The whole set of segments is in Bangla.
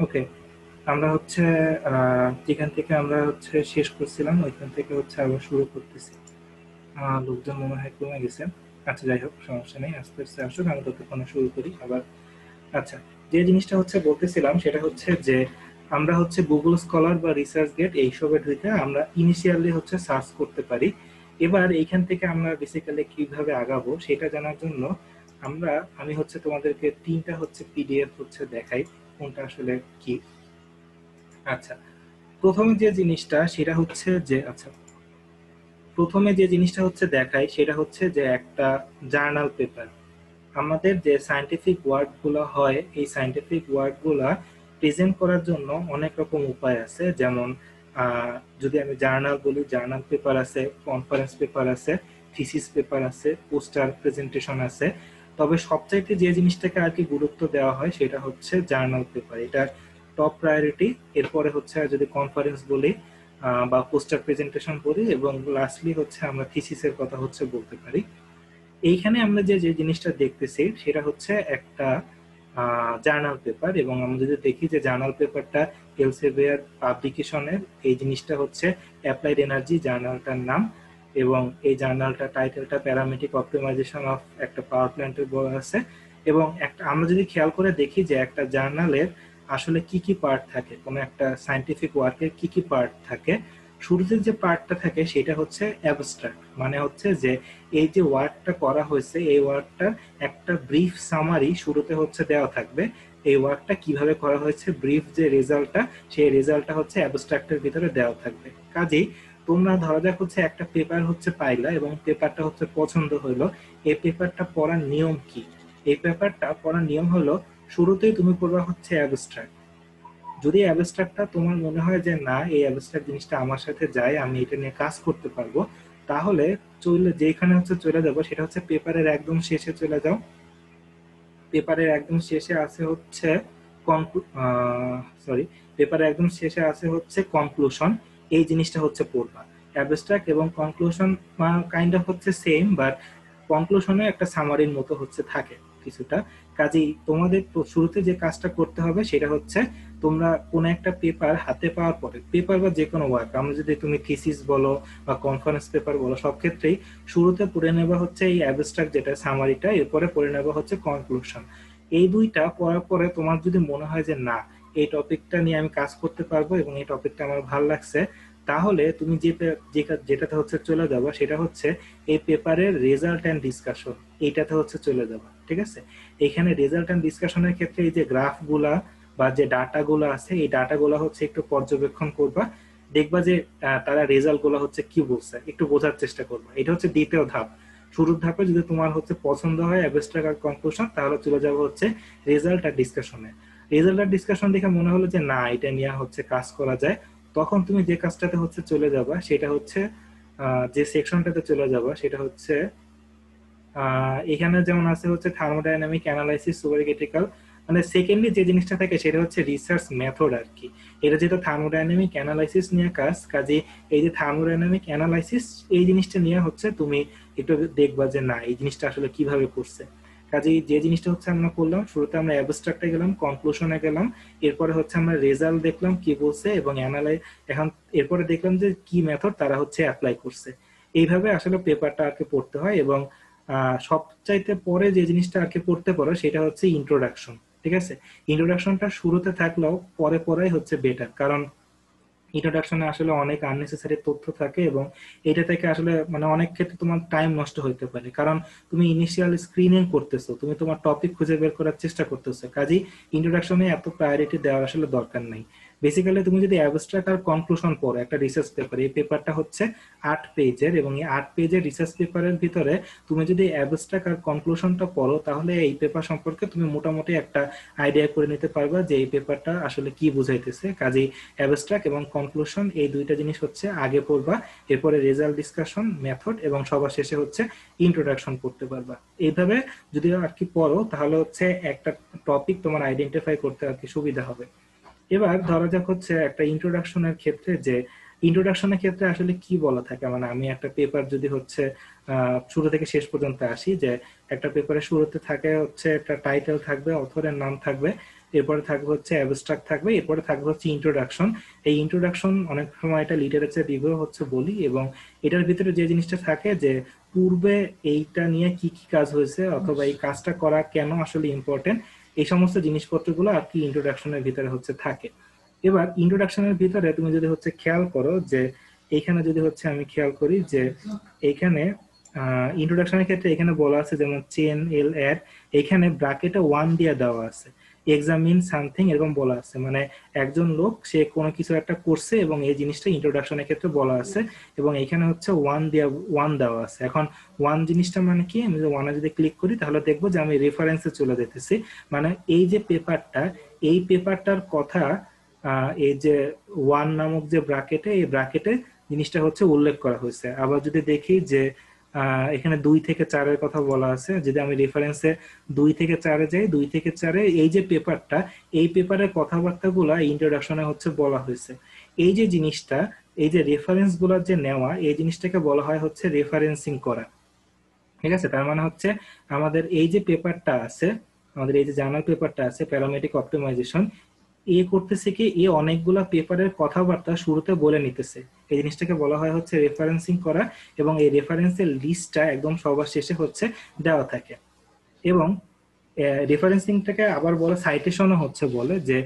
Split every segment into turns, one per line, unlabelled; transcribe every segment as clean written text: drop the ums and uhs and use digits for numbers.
ওকে, আমরা হচ্ছে যেখান থেকে আমরা হচ্ছে শেষ করছিলাম ওইখান থেকে হচ্ছে আবার শুরু করতেছি। লোকজন মনে হয় কমে গেছে। আচ্ছা, যাই হোক, সমস্যা নেই, আস্তে আস্তে আসুক, আমি ততক্ষণে শুরু করি আবার। আচ্ছা, যে জিনিসটা হচ্ছে বলতেছিলাম সেটা হচ্ছে যে আমরা হচ্ছে গুগল স্কলার বা রিসার্চ গেট এইসবের ঢুকে আমরা ইনিশিয়ালি হচ্ছে সার্চ করতে পারি। এবার এইখান থেকে আমরা বেসিক্যালি কিভাবে আগাবো সেটা জানার জন্য আমি হচ্ছে তোমাদেরকে তিনটা হচ্ছে পিডিএফ হচ্ছে দেখাই কোনটা আসলে কি। আচ্ছা, প্রথমে যে জিনিসটা সেটা হচ্ছে যে আচ্ছা প্রথমে যে জিনিসটা হচ্ছে দেখাই সেটা হচ্ছে যে একটা জার্নাল পেপার। আমাদের যে সায়েন্টিফিক ওয়ার্ক গুলো হয় এই সায়েন্টিফিক ওয়ার্ক গুলা প্রেজেন্ট করার জন্য অনেক রকম উপায় আছে, যেমন যদি আমি জার্নাল বলি, জার্নাল পেপার আছে, কনফারেন্স পেপার আছে, থিসিস পেপার আছে, পোস্টার প্রেজেন্টেশন আছে। তবে সবচাইতে যে জিনিসটাকে আর কি গুরুত্ব দেওয়া হয় সেটা হচ্ছে জার্নাল পেপার, এটা টপ প্রায়োরিটি। এরপরে হচ্ছে যদি কনফারেন্স বলি বা পোস্টার প্রেজেন্টেশন বলি, এবং লাস্টলি হচ্ছে আমরা থিসিসের কথা হচ্ছে বলতে পারি। এইখানে আমরা যে যে জিনিসটা দেখতেছি সেটা হচ্ছে একটা জার্নাল পেপার, এবং আমরা যদি দেখি যে জার্নাল পেপারটা এলসেভিয়ার পাবলিকেশনের, এই জিনিসটা হচ্ছে অ্যাপ্লাইড এনার্জি জার্নালটার নাম। এবং এই জার্নালটা টাইটেলটা প্যারামেটিক অপটিমাইজেশন অফ একটা পাওয়ার প্ল্যান্টের বলা আছে। এবং একটা আমরা যদি খেয়াল করে দেখি যে একটা জার্নালের আসলে কি কি পার্ট থাকে, কোনো একটা সায়েন্টিফিক ওয়ার্কের কি কি পার্ট থাকে, শুরুতে যে পার্টটা থাকে সেটা হচ্ছে অ্যাবস্ট্রাক্ট, মানে হচ্ছে যে এই যে ওয়ার্কটা করা হয়েছে এই ওয়ার্কটার একটা ব্রিফ সামারি শুরুতে হচ্ছে দেওয়া থাকবে। এই ওয়ার্কটা কিভাবে করা হয়েছে, ব্রিফ যে রেজাল্টটা, সেই রেজাল্টটা হচ্ছে অ্যাবস্ট্রাক্টের ভিতরে দেওয়া থাকবে। কাজেই তোমরা ধরা যাক হচ্ছে একটা পেপার হচ্ছে পাইলা এবং পেপারটা হচ্ছে পছন্দ হইলো। এই পেপারটা পড়ার নিয়ম কি? এই পেপারটা পড়ার নিয়ম হলো, শুরুতেই তুমি পড়বা হচ্ছে অ্যাবস্ট্রাক্ট। যদি অ্যাবস্ট্রাক্টটা তোমার মনে হয় যে না, এই অ্যাবস্ট্রাক্ট জিনিসটা আমার সাথে যায়, আমি এটা নিয়ে কাজ করতে পারবো, তাহলে চলে যেখানে হচ্ছে চলে যাবো সেটা হচ্ছে পেপারের একদম শেষে চলে যাও। পেপারের একদম শেষে আছে হচ্ছে সরি, পেপারের একদম শেষে আছে হচ্ছে কনক্লুশন। এই জিনিসটা হচ্ছে পড়বা। অ্যাবস্ট্রাক্ট এবং কনক্লুশন কাইন্ড অফ হচ্ছে সেম, বাট কনক্লুশনে একটা সামারির মতো হচ্ছে থাকে কিছুটা। কাজেই তোমাদের শুরুতে যে কাজটা করতে হবে সেটা হচ্ছে, তোমরা কোন একটা পেপার হাতে পাওয়ার পরে, পেপার বা যে কোনো ওয়ার্ক, আমরা যদি তুমি থিসিস বলো বা কনফারেন্স পেপার বলো, সব ক্ষেত্রেই শুরুতে পড়ে নেওয়া হচ্ছে এই অ্যাবস্ট্রাক্ট যেটা সামারিটা, এরপরে পড়ে নেওয়া হচ্ছে কনক্লুশন। এই দুইটা পড়ার পরে তোমার যদি মনে হয় যে না, এই টপিকটা নিয়ে আমি কাজ করতে পারবো এবং এই টপিকটা আমার ভালো লাগছে, তাহলে তুমি যেটাতে হচ্ছে চলে যাবা সেটা হচ্ছে এই পেপারের রেজাল্ট অ্যান্ড ডিসকাশন, এইটাতে হচ্ছে চলে যাবা। ঠিক আছে? এখানে রেজাল্ট অ্যান্ড ডিসকাশনের ক্ষেত্রে এই যে গ্রাফগুলা বা যে ডাটাগুলো আছে এই ডাটাগুলো হচ্ছে একটু পর্যবেক্ষণ করবা। দেখবা যে তারা রেজাল্ট গুলো হচ্ছে কি বলছে, একটু বোঝার চেষ্টা করবা। এটা হচ্ছে দ্বিতীয় ধাপ। শুরুর ধাপে যদি তোমার হচ্ছে পছন্দ হয় অ্যাবস্ট্রাক্ট আর কনক্লুশন, তাহলে চলে যাবো হচ্ছে রেজাল্ট আর ডিসকাশনে। রেজাল্ট আর ডিসকাশন দেখে মনে হলো যে না, এটা নিয়ে হচ্ছে কাজ করা যায়, তখন তুমি যে কাজটাতে হচ্ছে চলে যাবা সেটা হচ্ছে যে সেকশনটাতে চলে যাবা সেটা হচ্ছে এখানে যেমন আছে হচ্ছে থার্মোডাইনামিক অ্যানালাইসিস সুপারক্রিটিক্যাল, মানে সেকেন্ডলি যে জিনিসটা থাকে সেটা হচ্ছে রিসার্চ মেথড আর কি। এটা যেটা থার্মোডাইনামিক অ্যানালাইসিস নিয়ে কাজ, কাজে এই যে থার্মোডাইনামিক অ্যানালাইসিস এই জিনিসটা নিয়ে হচ্ছে তুমি একটু দেখবা যে না, এই জিনিসটা আসলে কিভাবে করছে। কাজেই যে জিনিসটা হচ্ছে আমরা করলাম, শুরুতে আমরা অ্যাবস্ট্রাক্টে গেলাম, কনক্লুশনে গেলাম, এরপরে হচ্ছে আমরা রেজাল্ট দেখলাম কি বলছে এবং এখন এরপরে দেখলাম যে কি মেথড তারা হচ্ছে অ্যাপ্লাই করছে। এইভাবে আসলে পেপারটা আর কি পড়তে হয়। এবং সবচাইতে পরে যে জিনিসটা আর কি পড়তে পারো সেটা হচ্ছে ইন্ট্রোডাকশন। ঠিক আছে? ইন্ট্রোডাকশনটা শুরুতে থাকলেও পরে পরেই হচ্ছে বেটার, কারণ ইন্ট্রোডাকশনে আসলে অনেক আননেসেসারি তথ্য থাকে এবং এটা থেকে আসলে মানে অনেক ক্ষেত্রে তোমার টাইম নষ্ট হইতে পারে, কারণ তুমি ইনিশিয়াল স্ক্রিনিং করতেছো, তুমি তোমার টপিক খুঁজে বের করার চেষ্টা করতেছো। কাজেই ইন্ট্রোডাকশনে এত প্রায়োরিটি দেওয়ার আসলে দরকার নাই। বেসিক্যালি তুমি যদি অ্যাবস্ট্রাক্ট আর কনক্লুশন পড়ো একটা রিসার্চ পেপার, এই পেপারটা হচ্ছে 8 পেজের, এবং এই 8 পেজের রিসার্চ পেপারের ভিতরে তুমি যদি অ্যাবস্ট্রাক্ট আর কনক্লুশনটা পড়ো, তাহলে এই পেপার সম্পর্কে তুমি মোটামুটি একটা আইডিয়া করে নিতে পারবা যে এই পেপারটা আসলে কি বুঝাইতেছে। কাজেই অ্যাবস্ট্রাক্ট এবং কনক্লুশন এই দুইটা জিনিস হচ্ছে আগে পড়বা, এরপরে রেজাল্ট, ডিসকাশন, মেথড এবং সবার শেষে হচ্ছে ইন্ট্রোডাকশন পড়তে পারবা। এইভাবে যদি আর কি পড়ো তাহলে হচ্ছে একটা টপিক তোমার আইডেন্টিফাই করতে আর কি সুবিধা হবে। এবার ধরা যাক হচ্ছে একটা ইন্ট্রোডাকশনের ক্ষেত্রে, যে ইন্ট্রোডাকশনের ক্ষেত্রে আসলে কি বলা থাকে, মানে আমি একটা পেপার যদি হচ্ছে শুরু থেকে শেষ পর্যন্ত আসি, যে একটা পেপারের শুরুতে থাকে হচ্ছে একটা টাইটেল থাকবে, অথরের নাম থাকবে, এরপরে থাকবে হচ্ছে অ্যাবস্ট্রাক্ট থাকবে, এরপরে থাকবে হচ্ছে ইন্ট্রোডাকশন। এই ইন্ট্রোডাকশন অনেক সময় এটা লিটারেচার রিভিউ হচ্ছে বলি, এবং এটার ভিতরে যে জিনিসটা থাকে যে পূর্বে এইটা নিয়ে কি কি কাজ হয়েছে অথবা এই কাজটা করা কেন আসলে ইম্পর্টেন্ট, এই সমস্ত জিনিসপত্রগুলো আর কি ইন্ট্রোডাকশনের ভিতরে হচ্ছে থাকে। এবার ইন্ট্রোডাকশনের ভিতরে তুমি যদি হচ্ছে খেয়াল করো যে এইখানে যদি হচ্ছে আমি খেয়াল করি যে এইখানে ইন্ট্রোডাকশনের ক্ষেত্রে এখানে বলা আছে যেমন চেন এল এর এখানে ব্র্যাকেটে 1 দিয়ে দেওয়া আছে, এক্সামিন সামথিং এরকম বলা আছে, মানে একজন লোক সে কোনো কিছু একটা করছে এবং এই জিনিসটা ইন্ট্রোডাকশনের ক্ষেত্রে বলা আছে, এবং এখানে হচ্ছে 1 দেওয়া আছে। এখন 1 জিনিসটা মানে কি, আমি যদি 1 যদি ক্লিক করি তাহলে দেখবো যে আমি রেফারেন্সে চলে যেতেছি, মানে এই যে পেপারটা, এই পেপারটার কথা এই যে 1 নামক যে ব্র্যাকেটে, এই ব্র্যাকেটে জিনিসটা হচ্ছে উল্লেখ করা হয়েছে। আবার যদি দেখি যে এখানে 2 থেকে 4-এর কথা বলা আছে, যদি আমি রেফারেন্সে 2 থেকে 4-এ যাই, 2 থেকে 4-এ এই যে পেপারটা, এই পেপারের কথাবার্তাগুলা ইন্ট্রোডাকশনে হচ্ছে বলা হয়েছে। এই যে জিনিসটা, এই যে রেফারেন্স গুলার যে নেওয়া, এই জিনিসটাকে বলা হয় হচ্ছে রেফারেন্সিং করা। ঠিক আছে, তার মানে হচ্ছে আমাদের এই যে পেপারটা আছে, আমাদের এই যে জার্নাল পেপারটা আছে প্যারামেট্রিক অপটিমাইজেশন, এ করতেছে কি, এ অনেকগুলা পেপারের কথাবার্তা শুরুতে বলে নিতেছে, এই জিনিসটাকে বলা হয় হচ্ছে রেফারেন্সিং করা, এবং এই রেফারেন্সের লিস্টটা একদম সবার শেষে হচ্ছে দেওয়া থাকে। এবং রেফারেন্সিংটাকে আবার বলে সাইটেশনও হচ্ছে, বলে যে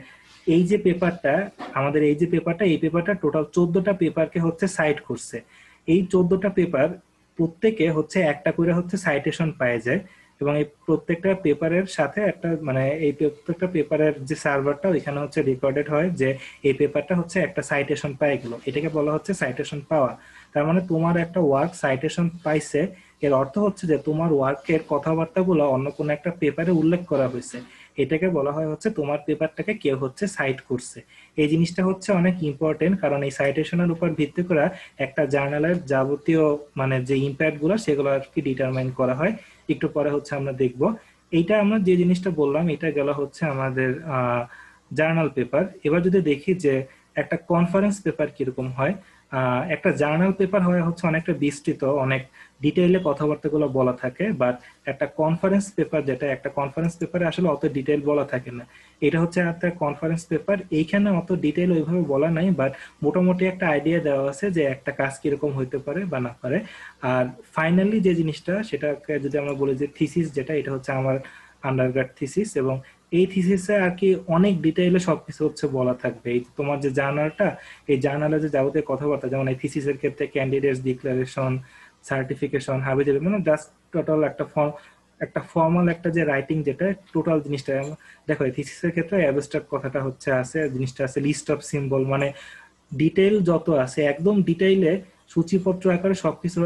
এই যে পেপারটা, আমাদের এই যে পেপারটা, এই পেপারটা টোটাল 14টা পেপারকে হচ্ছে সাইট করছে। এই 14টা পেপার প্রত্যেকে হচ্ছে একটা করে হচ্ছে সাইটেশন পাওয়া যায়, এবং এই প্রত্যেকটা পেপারের সাথে একটা মানে এই প্রত্যেকটা পেপারের যে সার্ভারটা ওইখানে হচ্ছে রেকর্ডেড হয় যে এই পেপারটা হচ্ছে একটা সাইটেশন পাই গেল, এটাকে বলা হচ্ছে সাইটেশন পাওয়া। তার মানে তোমার একটা ওয়ার্ক সাইটেশন পাইছে, এর অর্থ হচ্ছে যে তোমার ওয়ার্কের কথাবার্তাগুলো অন্য কোনো একটা পেপারে উল্লেখ করা হয়েছে, এটাকে বলা হয় হচ্ছে তোমার পেপারটাকে কেউ হচ্ছে সাইট করছে। এই জিনিসটা হচ্ছে অনেক ইম্পর্টেন্ট, কারণ এই সাইটেশনের উপর ভিত্তি করে একটা জার্নালের যাবতীয় মানে যে ইম্প্যাক্ট গুলো সেগুলো আর কি ডিটারমাইন করা হয়। একটু পরে হচ্ছে আমরা দেখব। এইটা আমরা যে জিনিসটা বললাম এটা গেল হচ্ছে আমাদের জার্নাল পেপার। এবার যদি দেখি যে একটা কনফারেন্স পেপার কিরকম হয়, একটা জার্নাল পেপার হয় হচ্ছে অনেকটা বিস্তৃত, অনেক ডিটেইলে কথাবার্তাগুলো বলা থাকে, বাট একটা কনফারেন্স পেপার, যেটা একটা কনফারেন্স পেপারে আসলে অত ডিটেইল বলা থাকে না। এটা হচ্ছে একটা কনফারেন্স পেপার, এইখানে অত ডিটেইল ওইভাবে বলা নাই, বাট মোটামুটি একটা আইডিয়া দেওয়া আছে যে একটা কাজ কিরকম হইতে পারে বা না পারে। আর ফাইনালি যে জিনিসটা, সেটাকে যদি আমরা বলি যে থিসিস, যেটা এটা হচ্ছে আমার আন্ডারগ্রেড থিসিস, এবং এই থিসিসে আর কি অনেক ডিটেইলে সবকিছু হচ্ছে বলা থাকবে। এই তোমার যে জার্নালটা, এই জার্নালে যে যাবতীয় কথাবার্তা, যেমন এই থিসিসের ক্ষেত্রে ক্যান্ডিডেটস ডিক্লারেশন, সার্টিফিকেশন, হাবিজাবি, মানে জাস্ট টোটাল একটা একটা ফর্মাল একটা যে রাইটিং, যেটা টোটাল জিনিসটা। দেখো এই থিসিসের ক্ষেত্রে অ্যাবস্ট্রাক্ট কথাটা হচ্ছে আছে, জিনিসটা আছে লিস্ট অফ সিম্বল, মানে ডিটেইল যত আছে একদম ডিটেইলে সূচিপত্র আকারে সবকিছু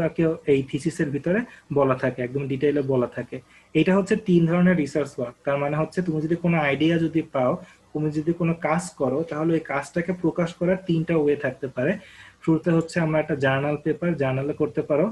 এই থিসিসের ভিতরে বলা থাকে, একদম ডিটেইলে বলা থাকে। এটা হচ্ছে 3 ধরনের রিসার্চ ওয়ার্ক। তার মানে হচ্ছে তুমি যদি কোনো আইডিয়া যদি পাও, তুমি যদি কোনো কাজ করো, তাহলে ওই কাজটাকে প্রকাশ করার 3টা ওয়ে থাকতে পারে। শুরুতে হচ্ছে আমরা একটা জার্নাল পেপার জার্নালে করতে পারো,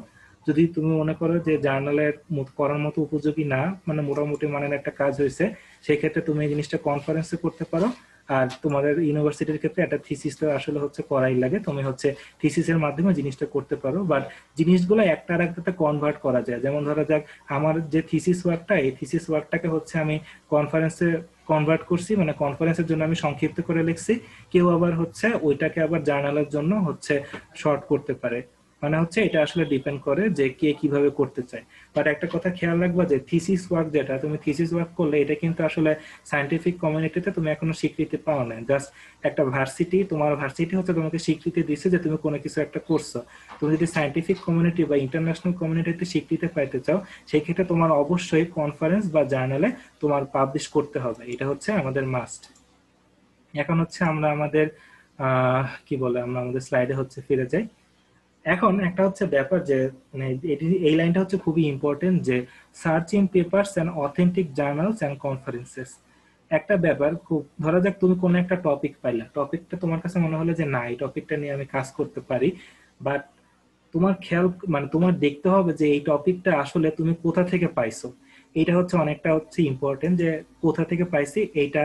যদি তুমি মনে করো যে জার্নালের করার মতো উপযোগী না, মানে মোটামুটি মানের একটা কাজ হয়েছে, সেক্ষেত্রে তুমি এই জিনিসটা কনফারেন্সে করতে পারো। আর তোমাদের ইউনিভার্সিটির ক্ষেত্রে একটা থিসিস তো আসলে হচ্ছে করাই লাগে, তুমি হচ্ছে থিসিসের মাধ্যমে জিনিসটা করতে পারো, বাট জিনিসগুলো একটা আর একটাতে কনভার্ট করা যায়। যেমন ধরা যাক আমার যে থিসিস ওয়ার্কটা, এই থিসিস ওয়ার্কটাকে হচ্ছে আমি কনফারেন্সে কনভার্ট করছি, মানে কনফারেন্সের জন্য আমি সংক্ষিপ্ত করে লিখছি। কেউ আবার হচ্ছে ওইটাকে আবার জার্নালের জন্য হচ্ছে শর্ট করতে পারে, মানে হচ্ছে এটা আসলে ডিপেন্ড করে যে কে কিভাবে করতে চায়। বাট একটা কথা খেয়াল রাখবা যে থিসিস ওয়ার্ক, যেটা তুমি থিসিস ওয়ার্ক করলে, এটা কিন্তু আসলে সায়েন্টিফিক কমিউনিটিতে তুমি এখনো স্বীকৃতি পাও না। জাস্ট একটা ভার্সিটি, তোমার ভার্সিটি হচ্ছে তোমাকে স্বীকৃতি দিচ্ছে যে তুমি কোনো কিছু একটা করছো। তুমি যদি সায়েন্টিফিক কমিউনিটি বা ইন্টারন্যাশনাল কমিউনিটিতে স্বীকৃতি পাইতে চাও, সেই ক্ষেত্রে তোমার অবশ্যই কনফারেন্স বা জার্নালে তোমার পাবলিশ করতে হবে, এটা হচ্ছে আমাদের মাস্ট। এখন হচ্ছে আমরা আমাদের কি বলে, আমরা আমাদের স্লাইডে হচ্ছে ফিরে যাই। এখন একটা হচ্ছে ব্যাপার যে মানে এই লাইনটা হচ্ছে খুবই ইম্পর্টেন্ট, যে search in papers and authentic journals and conferences. একটা ব্যাপার, খুব ধরা যাক তুমি কোনো একটা টপিক পাইলা, টপিকটা তোমার কাছে মনে হলো যে না, এই টপিকটা নিয়ে আমি কাজ করতে পারি, বাট তোমার খেয়াল মানে তোমার দেখতে হবে যে এই টপিকটা আসলে তুমি কোথা থেকে পাইছো। এটা হচ্ছে অনেকটা হচ্ছে ইম্পর্টেন্ট, যে কোথা থেকে পাইছি এইটা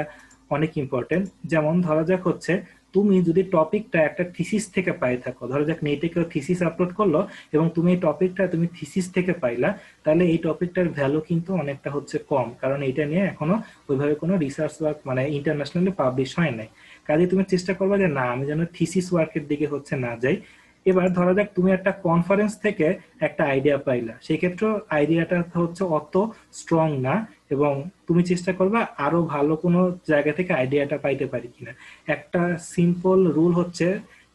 অনেক ইম্পর্টেন্ট। যেমন ধরা যাক হচ্ছে তুমি যদি টপিকটা একটা থিসিস থেকে পাই থাকো, ধরো যাক নেটে কেউ থিসিস আপলোড করলো এবং তুমি এই টপিকটা তুমি থিসিস থেকে পাইলা, তাহলে এই টপিকটার ভ্যালু কিন্তু অনেকটা হচ্ছে কম, কারণ এটা নিয়ে এখনো ওইভাবে কোনো রিসার্চ ওয়ার্ক মানে ইন্টারন্যাশনালি পাবলিশ হয় নাই। কাজে তুমি চেষ্টা করবে যে না, আমি যেন থিসিস ওয়ার্কের দিকে হচ্ছে না যাই। এবার ধরা যাক তুমি একটা কনফারেন্স থেকে একটা আইডিয়া পাইলা, সেক্ষেত্রে আইডিয়াটা হচ্ছে অত স্ট্রং না, এবং তুমি চেষ্টা করবা আরো ভালো কোনো জায়গা থেকে আইডিয়াটা পাইতে পারি কিনা। একটা সিম্পল রুল হচ্ছে,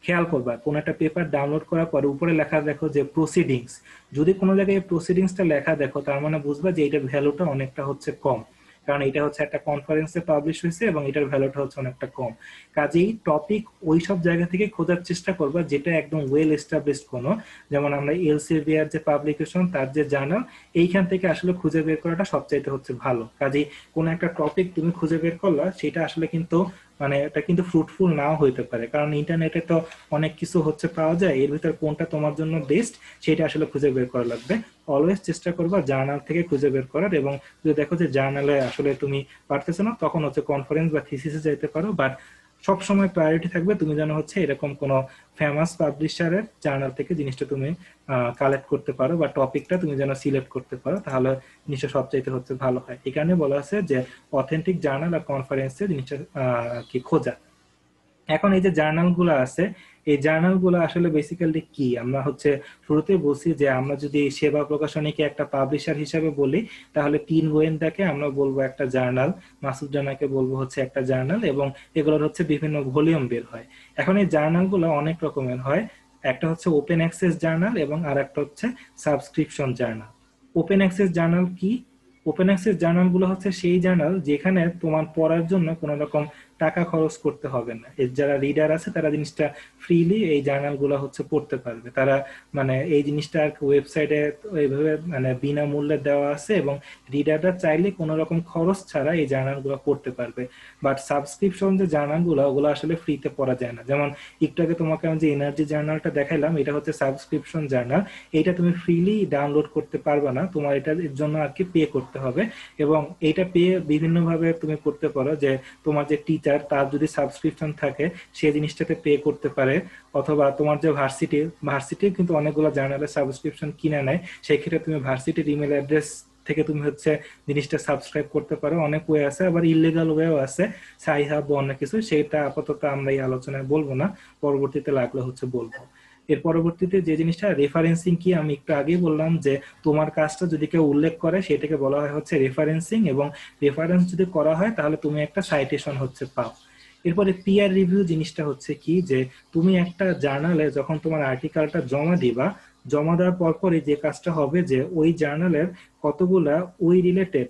খেয়াল করবা কোন একটা পেপার ডাউনলোড করার পরে উপরে লেখা দেখো যে প্রসিডিংস, যদি কোনো জায়গায় প্রসিডিংসটা লেখা দেখো তার মানে বুঝবা যে এটার ভ্যালুটা অনেকটা হচ্ছে কম, কারণ এটা হচ্ছে একটা কনফারেন্সে পাবলিশ হয়েছে এবং এটার ভ্যালুটা হচ্ছে অনেকটা কম। কাজেই টপিক ওই সব জায়গা থেকে খোঁজার চেষ্টা করবা যেটা একদম ওয়েল এস্টাবলিশড কোনো, যেমন আমরা এলসেভিয়ার যে পাবলিকেশন তার যে জার্নাল, এইখান থেকে আসলে খুঁজে বের করাটা সবচাইতে হচ্ছে ভালো। কাজেই কোনো একটা টপিক তুমি খুঁজে বের করলা, সেটা আসলে কিন্তু মানে এটা কিন্তু ফ্রুটফুল নাও হইতে পারে, কারণ ইন্টারনেটে তো অনেক কিছু হচ্ছে পাওয়া যায়, এর ভিতর কোনটা তোমার জন্য বেস্ট সেটা আসলে খুঁজে বের করা লাগবে। অলওয়েজ চেষ্টা করবা জার্নাল থেকে খুঁজে বের করার, এবং যদি দেখো যে জার্নালে আসলে তুমি পারতেছো না, তখন হচ্ছে কনফারেন্স বা থিসিসে যেতে পারো। বাট সবসময় প্রায়োরিটি থাকবে তুমি যেন হচ্ছে এরকম কোনো ফেমাস পাবলিশারের জার্নাল থেকে জিনিসটা তুমি কালেক্ট করতে পারো, বা টপিকটা তুমি যেন সিলেক্ট করতে পারো, তাহলে জিনিসটা সবচাইতে হচ্ছে ভালো হয়। এই কারণে বলা আছে যে অথেন্টিক জার্নাল আর কনফারেন্সে জিনিসটা কি খোঁজা। এখন এই যে জার্নাল গুলো আছে, এই জার্নাল গুলো আসলে বেসিক্যালি কি, আমরা হচ্ছে শুরুতে বলছি যে আমরা যদি সেবা প্রকাশনীকে একটা পাবলিশার হিসাবে বলি, তাহলে তিন গোয়েন্দাকে আমরা বলবো একটা জার্নাল, মাসুদ জানাকে বলবো হচ্ছে একটা জার্নাল, এবং এগুলোর হচ্ছে বিভিন্ন ভলিউম বের হয়। এখন এই জার্নাল গুলো অনেক রকমের হয়, একটা হচ্ছে ওপেন অ্যাক্সেস জার্নাল এবং আর একটা হচ্ছে subscription journal. Open access journal কি? ওপেন অ্যাক্সেস জার্নাল গুলো হচ্ছে সেই জার্নাল যেখানে তোমার পড়ার জন্য কোনো রকম টাকা খরচ করতে হবে না, এর যারা রিডার আছে তারা জিনিসটা ফ্রিলি এই জার্নাল গুলো হচ্ছে পড়তে পারবে, তারা মানে এই জিনিসটা আর ওয়েবসাইটে এইভাবে মানে বিনামূল্যে দেওয়া আছে, এবং রিডাররা চাইলে কোনো রকম খরচ ছাড়া এই জার্নাল গুলো পড়তে পারবে। বাট সাবস্ক্রিপশন যে জার্নাল গুলো ওগুলো আসলে ফ্রিতে পড়া যায় না। যেমন একটু আগে তোমাকে আমি যে এনার্জি জার্নালটা দেখাইলাম, এটা হচ্ছে সাবস্ক্রিপশন জার্নাল, এটা তুমি ফ্রিলি ডাউনলোড করতে পারবে না, তোমার এটার জন্য আর কি পে করতে হবে। এবং এটা পে বিভিন্ন ভাবে তুমি করতে পারো, যে তোমার যে টিচার তার যদি সাবস্ক্রিপশন থাকে সে জিনিসটাতে পে করতে পারে, অথবা তোমার যে ভার্সিটি কিন্তু অনেকগুলো জার্নালের সাবস্ক্রিপশন কিনে নেয়, সেই ক্ষেত্রে তুমি ভার্সিটির ইমেল অ্যাড্রেস থেকে তুমি হচ্ছে জিনিসটা সাবস্ক্রাইব করতে পারো। অনেক ওয়ে আছে, আবার ইলিগাল ওয়েও আছে, সাইহাব অনেক কিছু, সেটা আপাতত আমরা এই আলোচনায় বলবো না, পরবর্তীতে লাগলে হচ্ছে বলবো। এর পরবর্তীতে যে জিনিসটা রেফারেন্সিং কি, আমি একটু আগেই বললাম যে তোমার কাজটা যদি কেউ উল্লেখ করে সেটাকে বলা হয় হচ্ছে রেফারেন্সিং, এবং রেফারেন্স যদি করা হয় তাহলে তুমি একটা সাইটেশন হচ্ছে পাও। এরপরে পিয়ার রিভিউ জিনিসটা হচ্ছে কি, যে তুমি একটা জার্নালে যখন তোমার আর্টিকেলটা জমা দিবা, জমা দেওয়ার পরপরই যে কাজটা হবে যে ওই জার্নালের কতগুলা ওই রিলেটেড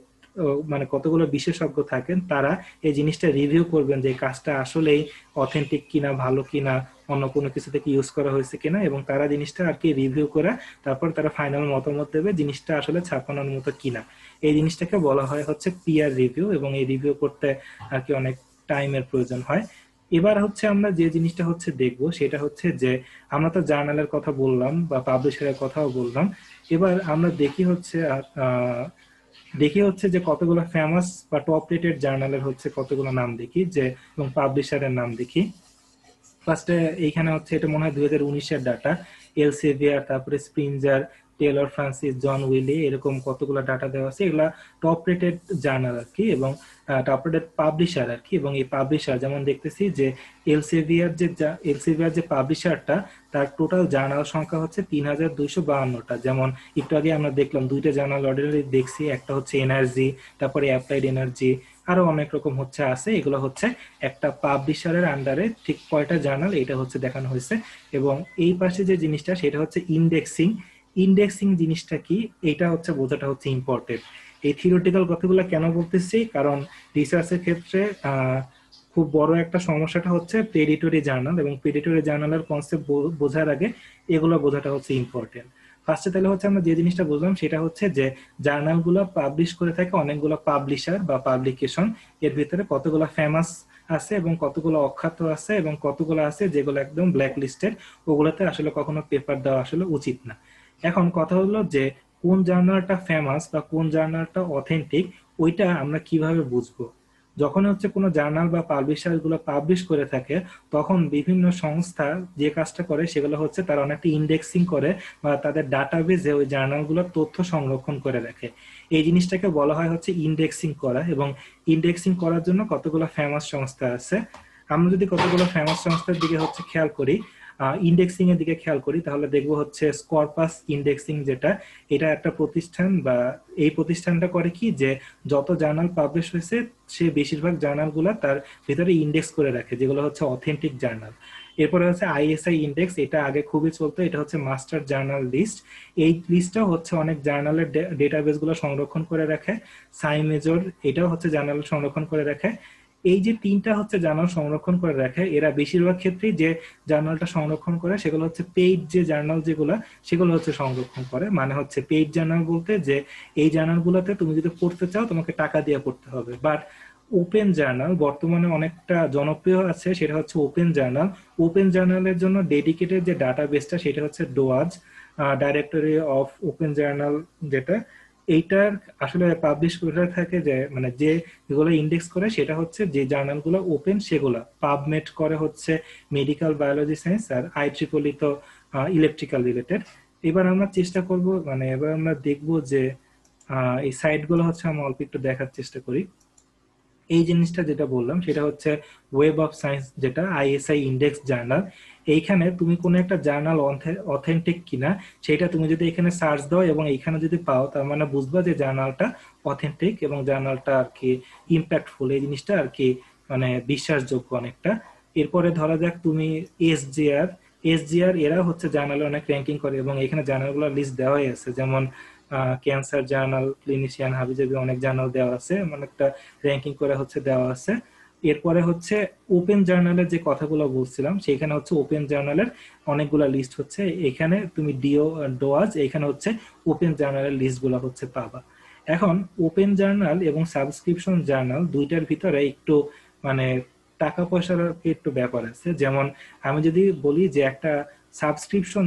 মানে কতগুলো বিশেষজ্ঞ থাকেন, তারা এই জিনিসটা রিভিউ করবেন যে কাজটা আসলেই অথেন্টিক কিনা, ভালো কিনা, অন্য কোনো কিছু থেকে ইউজ করা হয়েছে কিনা, এবং তারা জিনিসটা আর কি রিভিউ করে তারপর তারা ফাইনাল মতামত দেবে জিনিসটা আসলে ছাপানোর মতো কিনা। এই জিনিসটাকে বলা হয় হচ্ছে পিয়ার রিভিউ, এবং এই রিভিউ করতে আর কি অনেক টাইমের প্রয়োজন হয়। এবার হচ্ছে আমরা যে জিনিসটা হচ্ছে দেখবো সেটা হচ্ছে যে আমরা তো জার্নালের কথা বললাম বা পাবলিশারের কথাও বললাম, এবার আমরা দেখি হচ্ছে যে কতগুলো ফেমাস বা টপ রেটেড জার্নালের হচ্ছে কতগুলো নাম দেখি, যে এবং পাবলিশারের নাম দেখি। ফার্স্টে এইখানে হচ্ছে এটা মনে হয় 2019-এর ডাটা, এলসেভিয়ার, তারপরে স্প্রিনজার, টেলর ফ্রান্সিস, জন উইলি, এরকম কতগুলো ডাটা দেওয়া আছে, এগুলা টপ রেটেড জার্নাল আর কি, এবং টপ রেটেড পাবলিশার আর কি। এবং এই পাবলিশার যেমন দেখতেছি যে এলসেভিয়ার যে পাবলিশারটা, তার টোটাল জার্নাল সংখ্যা হচ্ছে 3252টা। যেমন একটু আগে আমরা দেখলাম দুইটা জার্নাল অলরেডি দেখছি, একটা হচ্ছে এনার্জি, তারপরে অ্যাপ্লাইড এনার্জি, আরো অনেক রকম হচ্ছে আছে। এগুলো হচ্ছে একটা পাবলিশারের আন্ডারে ঠিক কয়টা জার্নাল এটা হচ্ছে দেখানো হয়েছে। এবং এই পাশে যে জিনিসটা সেটা হচ্ছে ইন্ডেক্সিং। ইন্ডেক্সিং জিনিসটা কি, এটা হচ্ছে বোঝাটা হচ্ছে ইম্পর্টেন্ট। এই থিওরিটিক্যাল কথাগুলো কেন বলতেছি, কারণ রিসার্চের ক্ষেত্রে খুব বড় একটা সমস্যাটা হচ্ছে প্রেডিটরি জার্নাল, এবং প্রেডিটরি জার্নালের কনসেপ্ট বোঝার আগে এগুলো বোঝাটা হচ্ছে ইম্পর্টেন্ট। ফার্স্টে তাহলে হচ্ছে আমরা যে জিনিসটা বুঝলাম সেটা হচ্ছে যে জার্নালগুলো পাবলিশ করে থাকে অনেকগুলো পাবলিশার বা পাবলিকেশন, এর ভিতরে কতগুলো ফেমাস আছে এবং কতগুলো অখ্যাত আছে এবং কতগুলো আছে যেগুলো একদম ব্ল্যাক লিস্টেড, ওগুলোতে আসলে কখনো পেপার দেওয়া আসলে উচিত না। এখন কথা হলো যে কোন জার্নালটা ফেমাস বা কোন জার্নালটা অথেন্টিক, ওইটা আমরা কিভাবে বুঝবো? যখন হচ্ছে কোনো জার্নাল বা পাবলিশার গুলো পাবলিশ করে থাকে, তখন বিভিন্ন সংস্থা যে কাজটা করে সেগুলো হচ্ছে তারা অনেকটা ইন্ডেক্সিং করে বা তাদের ডাটাবেজে ওই জার্নালগুলোর তথ্য সংরক্ষণ করে রাখে। এই জিনিসটাকে বলা হয় হচ্ছে ইন্ডেক্সিং করা। এবং ইন্ডেক্সিং করার জন্য কতগুলো ফেমাস সংস্থা আছে। আমরা যদি কতগুলো ফেমাস সংস্থার দিকে হচ্ছে খেয়াল করি, ইন্ডেক্সিং এর দিকে খেয়াল করি, তাহলে দেখবো হচ্ছে স্করপাস ইন্ডেক্সিং, যেটা এটা একটা প্রতিষ্ঠান, বা এই প্রতিষ্ঠানটা করে কি যে যত জার্নাল পাবলিশ হয়েছে সে বেশিরভাগ জার্নালগুলো তার ভিতরে ইন্ডেক্স করে রাখে, যেগুলো হচ্ছে অথেন্টিক জার্নাল। এরপরে হচ্ছে আইএসআই ইন্ডেক্স, এটা আগে খুবই চলতো, এটা হচ্ছে মাস্টার জার্নাল লিস্ট। এই লিস্টটাও হচ্ছে অনেক জার্নালের ডেটাবেস গুলো সংরক্ষণ করে রাখে। সাই মেজর, এটাও হচ্ছে জার্নাল সংরক্ষণ করে রাখে। এই যে তিনটা হচ্ছে জার্নাল সংরক্ষণ করে রাখে, এরা বেশিরভাগ ক্ষেত্রেই যে জার্নালটা সংরক্ষণ করে সেগুলো হচ্ছে পেইড যে জার্নাল, যেগুলো সেগুলো হচ্ছে সংরক্ষণ করে। মানে হচ্ছে পেইড জার্নাল বলতে যে এই জার্নালগুলোতে তুমি যদি পড়তে চাও তোমাকে টাকা দিয়ে পড়তে হবে। বাট ওপেন জার্নাল বর্তমানে অনেকটা জনপ্রিয় আছে, সেটা হচ্ছে ওপেন জার্নাল। ওপেন জার্নালের জন্য ডেডিকেটেড যে ডাটাবেসটা সেটা হচ্ছে ডোয়াজ, ডাইরেক্টরি অফ ওপেন জার্নাল, যেটা এইটার আসলে পাবলিশ করে থাকে, যে মানে যে যেগুলো ইন্ডেক্স করে সেটা হচ্ছে যে জার্নালগুলো ওপেন সেগুলো। পাবমেড করে হচ্ছে মেডিকেল বায়োলজি সায়েন্স, আর আইট্রিপলি তো ইলেকট্রিক্যাল রিলেটেড। এবার আমরা চেষ্টা করব, মানে এবার আমরা দেখব যে এই সাইটগুলো হচ্ছে আমরা অল্প একটু দেখার চেষ্টা করি। এই জিনিসটা যেটা বললাম সেটা হচ্ছে ওয়েব অফ সায়েন্স, যেটা আইএসআই ইন্ডেক্স জার্নাল। এইখানে তুমি কোনো একটা জার্নাল অথেন্টিক কিনা সেটা তুমি যদি এখানে সার্চ দাও এবং এইখানে যদি পাও, তার মানে বুঝবা যে জার্নালটা অথেন্টিক এবং জার্নালটা আর কি ইম্প্যাক্টফুল, এই জিনিসটা আর কি মানে বিশ্বাসযোগ্য অনেকটা। এরপরে ধরা যাক তুমি এসজিআর, এসজিআর এরা হচ্ছে জার্নালে অনেক র্যাঙ্কিং করে এবং এখানে জার্নালগুলোর লিস্ট দেওয়াই আছে, যেমন ক্যান্সার জার্নাল, ক্লিনিশিয়ান, হাবিজাবি, অনেক জার্নাল দেওয়া আছে, অনেকটা র্যাঙ্কিং করে হচ্ছে দেওয়া আছে। এরপরে হচ্ছে ওপেন জার্নালের যে কথাগুলো বলছিলাম, সেইখানে হচ্ছে ওপেন জার্নালের অনেকগুলো লিস্ট হচ্ছে। এখানে তুমি ডোয়াজ, এখানে হচ্ছে ওপেন জার্নালের লিস্টগুলো হচ্ছে পাবা। এখন ওপেন জার্নাল এবং সাবস্ক্রিপশন জার্নাল দুইটার ভিতরে একটু মানে টাকা পয়সার একটু ব্যাপার আছে। যেমন আমি যদি বলি যে একটা সাবস্ক্রিপশন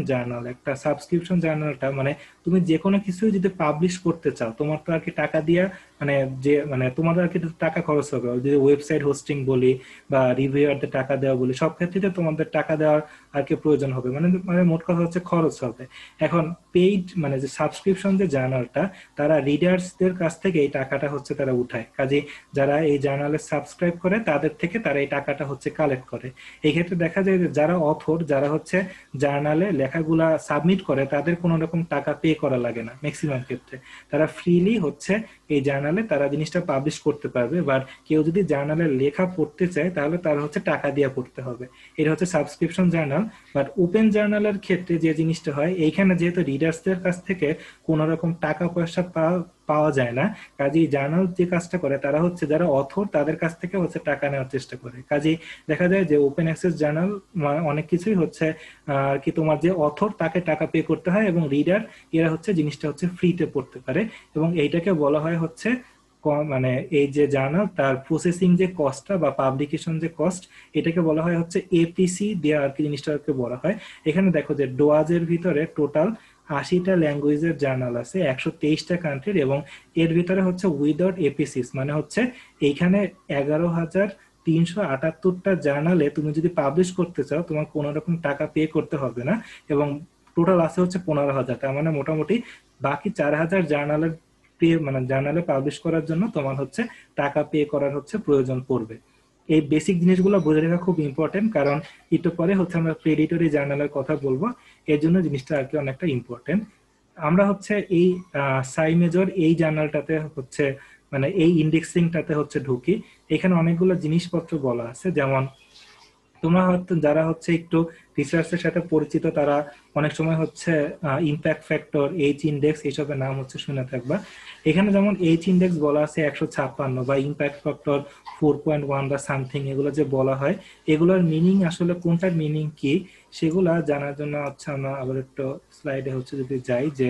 জার্নালটা মানে তুমি যে কোনো কিছুই যদি পাবলিশ করতে চাও, তোমার তো আর কি টাকা দিয়া মানে যে মানে তোমার আর কি টাকা খরচ হবে। যদি ওয়েবসাইট হোস্টিং বলি বা রিভিউয়ারদের টাকা দেওয়া বলি, সব ক্ষেত্রে তোমাদের টাকা দেওয়ার আর কি প্রয়োজন হবে, মানে মানে মোট কথা হচ্ছে খরচ হবে। এখন পেইড মানে যে সাবস্ক্রিপশন যে জার্নালটা, তারা রিডার্সদের কাছ থেকে এই টাকাটা হচ্ছে তারা উঠায়। কাজে যারা এই জার্নালে সাবস্ক্রাইব করে তাদের থেকে তারা এই টাকাটা হচ্ছে কালেক্ট করে। এই ক্ষেত্রে দেখা যায় যে যারা অথর, যারা হচ্ছে জার্নালে লেখাগুলা সাবমিট করে, তাদের কোনো রকম টাকা পে করা লাগে না ম্যাক্সিমাম ক্ষেত্রে। তারা ফ্রিলি হচ্ছে এই জার্নালে তারা জিনিসটা পাবলিশ করতে পারবে। বাট কেউ যদি জার্নালের লেখা পড়তে চায় তাহলে তার হচ্ছে টাকা দিয়ে পড়তে হবে। এটা হচ্ছে সাবস্ক্রিপশন জার্নাল। বাট ওপেন জার্নালের ক্ষেত্রে যে জিনিসটা হয়, এইখানে যেহেতু রিডার্সদের কাছ থেকে কোনো রকম টাকা পয়সা পাওয়া যায় না, কাজেই জার্নাল যে কাজটা করে তারা হচ্ছে যারা অথর তাদের কাছ থেকে হচ্ছে টাকা নেওয়ার চেষ্টা করে। কাজেই দেখা যায় যে ওপেন অ্যাক্সেস জার্নাল অনেক কিছুই হচ্ছে আর কি তোমার যে অথর তাকে টাকা পে করতে হয় এবং রিডার এরা হচ্ছে জিনিসটা হচ্ছে ফ্রিতে পড়তে পারে। এবং এইটাকে বলা হয় হচ্ছে মানে এই যে জার্নাল তার প্রসেসিং যে কস্টটা বা পাবলিকেশন যে কস্ট, এটাকে বলা হয় হচ্ছে এপিসি দিয়ে আর কি জিনিসটাকে বলা হয়। এখানে দেখো যে ডোয়াজের ভিতরে টোটাল 80টা ল্যাঙ্গুয়েজের জার্নাল আছে, 123টা কান্ট্রির, এবং এর ভিতরে হচ্ছে উইদাউট এপিসিস, মানে হচ্ছে এইখানে 11,378টা জার্নালে তুমি যদি পাবলিশ করতে চাও তোমার কোনো রকম টাকা পে করতে হবে না। এবং টোটাল আছে হচ্ছে 15,000, তার মানে মোটামুটি বাকি 4,000 জার্নালের পে মানে জার্নালে পাবলিশ করার জন্য তোমার হচ্ছে টাকা পে করার হচ্ছে প্রয়োজন পড়বে। এই বেসিক জিনিসগুলো বুঝে রাখা খুব ইম্পর্টেন্ট, কারণ একটু পরে হচ্ছে আমরা প্রেডিটরি জার্নালের কথা বলবো, এর জন্য জিনিসটা আর কি অনেকটা ইম্পর্টেন্ট। আমরা হচ্ছে এই সাই মেজর এই জার্নালটাতে হচ্ছে মানে এই ইন্ডেক্সিংটাতে হচ্ছে ঢুকি। এখানে অনেকগুলো জিনিসপত্র বলা আছে, যেমন তোমরা হয়তো যারা হচ্ছে একটু রিসার্চের সাথে পরিচিত তারা অনেক সময় হচ্ছে ইম্প্যাক্ট ফ্যাক্টর, এইচ ইন্ডেক্স এইসবের নাম হচ্ছে শুনে থাকবা। এখানে যেমন এইচ ইন্ডেক্স বলা আছে 156 বা ইম্প্যাক্ট ফ্যাক্টর 4.1 বা সামথিং, এগুলো যে বলা হয় এগুলোর মিনিং আসলে কোনটার মিনিং কি সেগুলা জানার জন্য হচ্ছে আমরা আবার একটু স্লাইডে হচ্ছে যদি যাই যে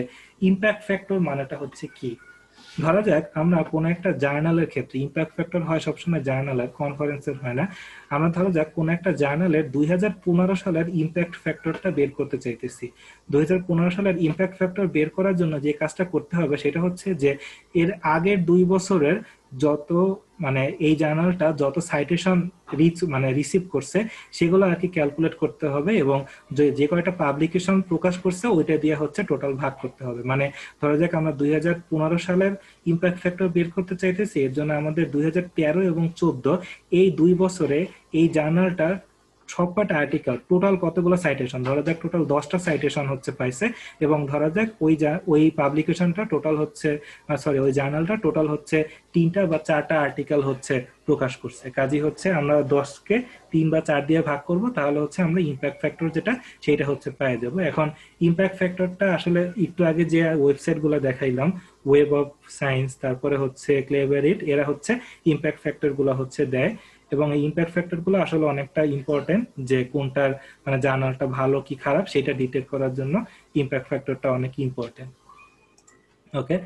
ইম্প্যাক্ট ফ্যাক্টর মানেটা হচ্ছে কি। ধরা যাক আমরা কোনো একটা জার্নালের ক্ষেত্রে ইম্প্যাক্ট ফ্যাক্টর হয় সবসময় জার্নালের, কনফারেন্সের হয় না। আমরা ধরা যাক কোনো একটা জার্নালের 2015 সালের ইম্প্যাক্ট ফ্যাক্টরটা বের করতে চাইতেছি। 2015 সালের ইম্প্যাক্ট ফ্যাক্টর বের করার জন্য যে কাজটা করতে হবে সেটা হচ্ছে যে এর আগের 2 বছরের যত মানে এই জার্নালটা যত সাইটেশন রিসিভ করছে সেগুলো আর কি ক্যালকুলেট করতে হবে, এবং যে কয়টা পাবলিকেশন প্রকাশ করছে ওইটা দিয়ে হচ্ছে টোটাল ভাগ করতে হবে। মানে ধরা যাক আমরা 2015 সালের ইম্প্যাক্ট ফ্যাক্টর বের করতে চাইতেছি, এর জন্য আমাদের 2013 এবং 14 এই 2 বছরে এই জার্নালটার সবকটা আর্টিকেল টোটাল কতগুলো সাইটেশন, ধরা যাক টোটাল 10টা সাইটেশন হচ্ছে পাইছে, এবং ধরা যাক ওই পাবলিকেশনটা টোটাল হচ্ছে ওই জার্নালটা টোটাল হচ্ছে 3টা বা 4টা আর্টিকেল হচ্ছে প্রকাশ করছে। কাজী হচ্ছে আমরা 10কে 3 বা 4 দিয়ে ভাগ করব, তাহলে হচ্ছে আমরা ইম্প্যাক্ট ফ্যাক্টর যেটা সেটা হচ্ছে পেয়ে যাব। এখন ইম্প্যাক্ট ফ্যাক্টরটা আসলে একটু আগে যে ওয়েবসাইট গুলো দেখাইলাম, ওয়েব অফ সায়েন্স, তারপরে হচ্ছে ক্লেভারিট, এরা হচ্ছে ইম্প্যাক্ট ফ্যাক্টর গুলো হচ্ছে দেয়, এবং এই ইম্প্যাক্ট ফ্যাক্টর গুলো আসলে অনেকটা ইম্পর্টেন্ট, যে কোনটার মানে জার্নালটা ভালো কি খারাপ সেটা ডিটেক্ট করার জন্য ইম্প্যাক্ট ফ্যাক্টরটা অনেক ইম্পর্টেন্ট। ওকে,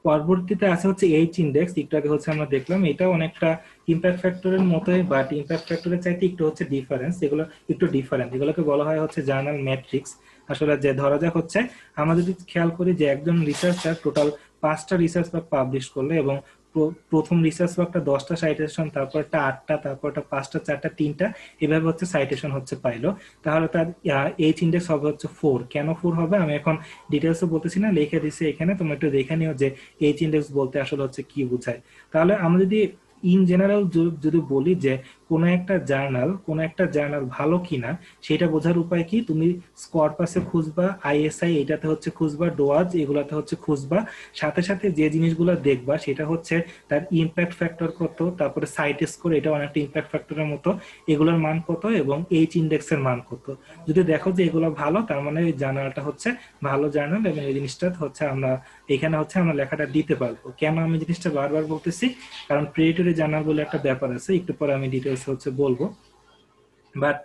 পরবর্তীতে আছে হচ্ছে এইচ ইন্ডেক্স, একটু আগে হচ্ছে আমরা দেখলাম, এটা অনেকটা ইম্প্যাক্ট ফ্যাক্টরের মতোই, বাট ইম্প্যাক্ট ফ্যাক্টরের চাইতে একটু হচ্ছে ডিফারেন্স, এগুলো একটু ডিফারেন্ট, এগুলোকে বলা হয় হচ্ছে জার্নাল ম্যাট্রিক্স। আসলে যে ধরা যাক হচ্ছে আমরা যদি খেয়াল করি যে একজন রিসার্চার টোটাল 5টা রিসার্চ ওয়ার্ক পাবলিশ করলে, এবং প্রথম রিসার্চ ওয়ার্কটা 10টা সাইটেশন, তারপরটা 8টা, তারপরটা 5টা, 4টা, 3টা, এভাবে হচ্ছে সাইটেশন হচ্ছে পাইলো, তাহলে তার এইচ ইন্ডেক্স হবে হচ্ছে 4। কেন 4 হবে আমি এখন ডিটেলসে বলতেছি না, লিখে দিছি এখানে, তোমরা একটু দেখে নিও যে এইচ ইন্ডেক্স বলতে আসলে হচ্ছে কি বোঝায়। তাহলে আমরা যদি ইন জেনারেল যদি বলি যে কোন একটা জার্নাল ভালো কিনা, সেটা বোঝার উপায় কি, তুমি স্করপাসে খুঁজবা, আইএসআই এটাতে হচ্ছে খুঁজবা, ডোয়াজ এগুলাতে হচ্ছে খুঁজবা, সাথে সাথে যে জিনিসগুলো দেখবা সেটা হচ্ছে তার ইম্প্যাক্ট ফ্যাক্টর কত, তারপরে সাইট স্কোর, এটা অনেকটা ইম্প্যাক্ট ফ্যাক্টরের মতো, এগুলোর মান কত, এবং এইচ ইন্ডেক্সের মান কত। যদি দেখো যে এগুলো ভালো, তার মানে এই জার্নালটা হচ্ছে ভালো জার্নাল, এবং এই জিনিসটা হচ্ছে আমরা এখানে হচ্ছে আমরা লেখাটা দিতে পারবো। কেন আমি জিনিসটা বারবার বলতেছি, কারণ প্রিডেটরি জার্নাল বলে একটা ব্যাপার আছে, একটু পরে আমি ডিটেলস হচ্ছে বলবো। বাট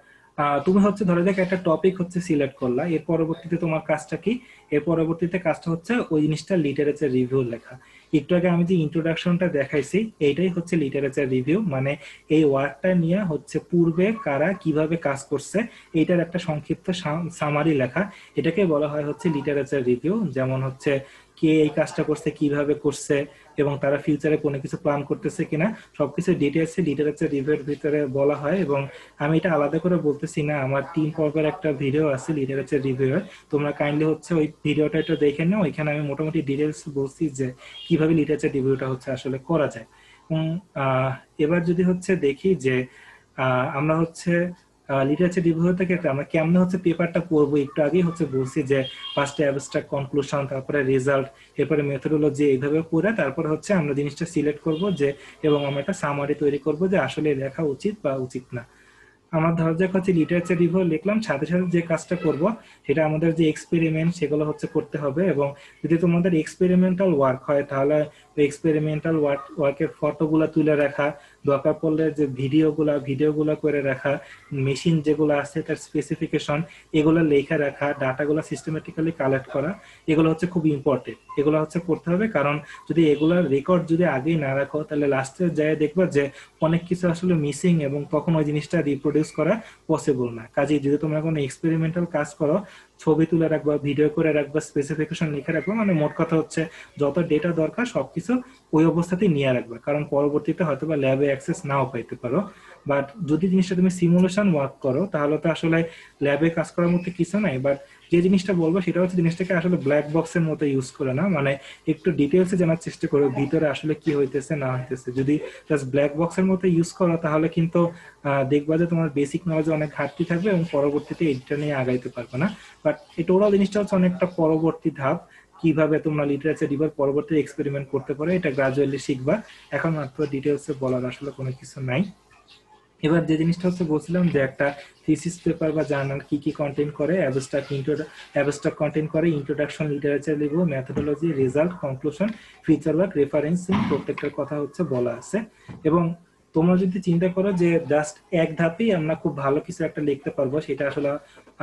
তুমি হচ্ছে ধরে যাক একটা টপিক হচ্ছে সিলেক্ট করলা, এর পরবর্তীতে তোমার কাজটা কি, এর পরবর্তীতে কাজটা হচ্ছে ওই জিনিসটা লিটারেচার রিভিউ লেখা। একটু আগে আমি যে ইন্ট্রোডাকশনটা দেখাইছি এইটাই হচ্ছে লিটারেচার রিভিউ, মানে এই ওয়ার্ডটা নিয়ে হচ্ছে পূর্বে কারা কিভাবে কাজ করছে এইটার একটা সংক্ষিপ্ত সামারি লেখা, এটাকে বলা হয় হচ্ছে লিটারেচার রিভিউ। যেমন হচ্ছে কে এই কাজটা করছে, কিভাবে করছে, এবং তারা ফিউচারে কোনো কিছু প্ল্যান করতেছে কিনা, সবকিছু ডিটেলসে লিটারেচার রিভিউর ভিতরে বলা হয়। এবং আমি এটা আলাদা করে বলতেছি না, আমার 3 পর্বের একটা ভিডিও আছে লিটারেচার রিভিউয়ের, তোমরা কাইন্ডলি হচ্ছে ওই ভিডিওটা একটু দেখে নাও, ওইখানে আমি মোটামুটি ডিটেলস বলছি যে কিভাবে লিটারেচার রিভিউটা হচ্ছে আসলে করা যায়। এবং এবার যদি হচ্ছে দেখি যে আমরা হচ্ছে লিটারেচার রিভিউ থেকে আমরা কেমনে হচ্ছে পেপারটা পড়বো, একটু আগেই হচ্ছে বলছি যে ফার্স্টে অ্যাবস্ট্রাক্ট, কনক্লুশন, তারপরে রেজাল্ট, এরপরে মেথোডোলজি, এইভাবে পড়ে তারপরে হচ্ছে আমরা জিনিসটা সিলেক্ট করব যে, এবং আমরা একটা সামারি তৈরি করব যে আসলে লেখা উচিত বা উচিত না। আমার ধরা যাক হচ্ছে লিটারেচার রিভিউ লিখলাম, সাথে সাথে যে কাজটা করব সেটা আমাদের যে এক্সপেরিমেন্ট সেগুলো হচ্ছে করতে হবে, এবং যদি তোমাদের এক্সপেরিমেন্টাল ওয়ার্ক হয় তাহলে এক্সপেরিমেন্টাল ওয়ার্কের ফটোগুলো তুলে রাখা, দরকার পড়লে যে ভিডিওগুলো করে রাখা, মেশিন যেগুলো আছে তার স্পেসিফিকেশন এগুলো লেখা রাখা, ডাটাগুলো সিস্টেমেটিক্যালি কালেক্ট করা, এগুলো হচ্ছে খুব ইম্পর্টেন্ট, এগুলো হচ্ছে করতে হবে। কারণ যদি এগুলার রেকর্ড যদি আগেই না রাখো তাহলে লাস্টে যায় দেখবা যে অনেক কিছু আসলে মিসিং, এবং তখন ওই জিনিসটা রিপ্রোডিউস করা পসিবল না। কাজে যদি তোমরা কোনো এক্সপেরিমেন্টাল কাজ করো, ছবি তুলে রাখবা, ভিডিও করে রাখবা, স্পেসিফিকেশন লিখে রাখবা, মানে মোট কথা হচ্ছে যত ডেটা দরকার সবকিছু ওই অবস্থাতেই নিয়ে রাখবা, কারণ পরবর্তীতে হয়তো বা ল্যাবে অ্যাক্সেস নাও পাইতে পারো। বাট যদি জিনিসটা তুমি সিমুলেশন ওয়ার্ক করো তাহলে তো আসলে ল্যাবে কাজ করার মধ্যে কিছু নাই। বাট যে জিনিসটা বলবো সেটা হচ্ছে জিনিসটাকে আসলে ব্ল্যাক বক্সের মতো ইউজ করে না, মানে একটু ডিটেলসে জানার চেষ্টা করো ভিতরে আসলে কি হইতেছে না হইতেছে। যদি জাস্ট ব্ল্যাক বক্সের মতো ইউজ করো তাহলে কিন্তু দেখবা যে তোমার বেসিক নলেজে অনেক ঘাটতি থাকবে, এবং পরবর্তীতে এইটা নিয়ে আগাইতে পারবে না। বাট এই টোটাল জিনিসটা হচ্ছে অনেকটা পরবর্তী ধাপ, কিভাবে তোমরা লিটারেচার রিভিউর পরবর্তী এক্সপেরিমেন্ট করতে পারো এটা গ্রাজুয়ালি শিখবা, এখন মাত্র ডিটেলসে বলার আসলে কোনো কিছু নাই। এবার যে জিনিসটা হচ্ছে বলছিলাম যে একটা থিসিস পেপার বা জার্নাল কি কি কন্টেন্ট করে, অ্যাবস্ট্রাক্ট কন্টেন্ট করে, introduction, literature review, methodology, result, conclusion, feature work, referencing, প্রত্যেকটার কথা হচ্ছে বলা আছে। এবং তোমরা যদি চিন্তা করো যে জাস্ট এক ধাপেই আমরা খুব ভালো কিছু একটা লিখতে পারবো, সেটা আসলে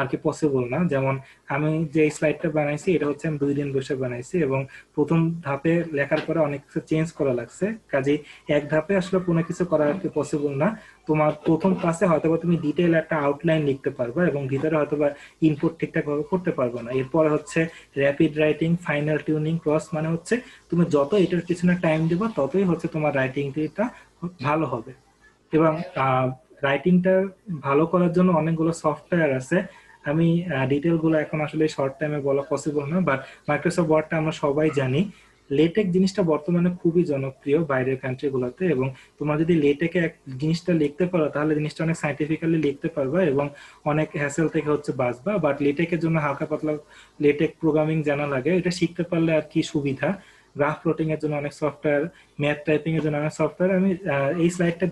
আর কি পসিবল না। যেমন আমি যে স্লাইডটা বানাইছি এটা হচ্ছে আমি 2 দিন বসে বানাইছি, এবং প্রথম ধাপে লেখার পরে অনেক কিছু চেঞ্জ করা লাগছে, কাজেই এক ধাপে আসলে কোনো কিছু করা আর কি পসিবল না। তোমার প্রথম ক্লাসে হয়তোবা তুমি ডিটেইল একটা আউটলাইন লিখতে পারবা, এবং ভিতরে হয়তোবা ইনপুট ঠিকঠাক ভাবে করতে পারবে না। এরপরে হচ্ছে rapid writing, final tuning, cross, মানে হচ্ছে তুমি যত এটার পিছনে টাইম দিবা ততই হচ্ছে তোমার রাইটিংটা ভালো হবে। এবং রাইটিংটা ভালো করার জন্য অনেকগুলো সফটওয়্যার আছে। আমি ডিটেল গুলো এখন আসলে শর্ট টাইমে বলা পসিবল না, বাট মাইক্রোসফট ওয়ার্ডটা আমরা সবাই জানি। লেটেক জিনিসটা বর্তমানে খুবই জনপ্রিয় বাইরের কান্ট্রি গুলোতে, এবং তোমরা যদি লেটেকে এক জিনিসটা লিখতে পারো তাহলে জিনিসটা অনেক সাইন্টিফিক্যালি লিখতে পারবা এবং অনেক হ্যাসেল থেকে হচ্ছে বাঁচবা। বাট লেটেকের জন্য হালকা পাতলা লেটেক প্রোগ্রামিং জানা লাগে, এটা শিখতে পারলে আর কি সুবিধা। গ্রাফ প্লটিং এর জন্য অনেক সফটওয়্যার, ম্যাথ টাইপিং এর জন্য অনেক সফটওয়্যার। আমি এই স্লাইডটা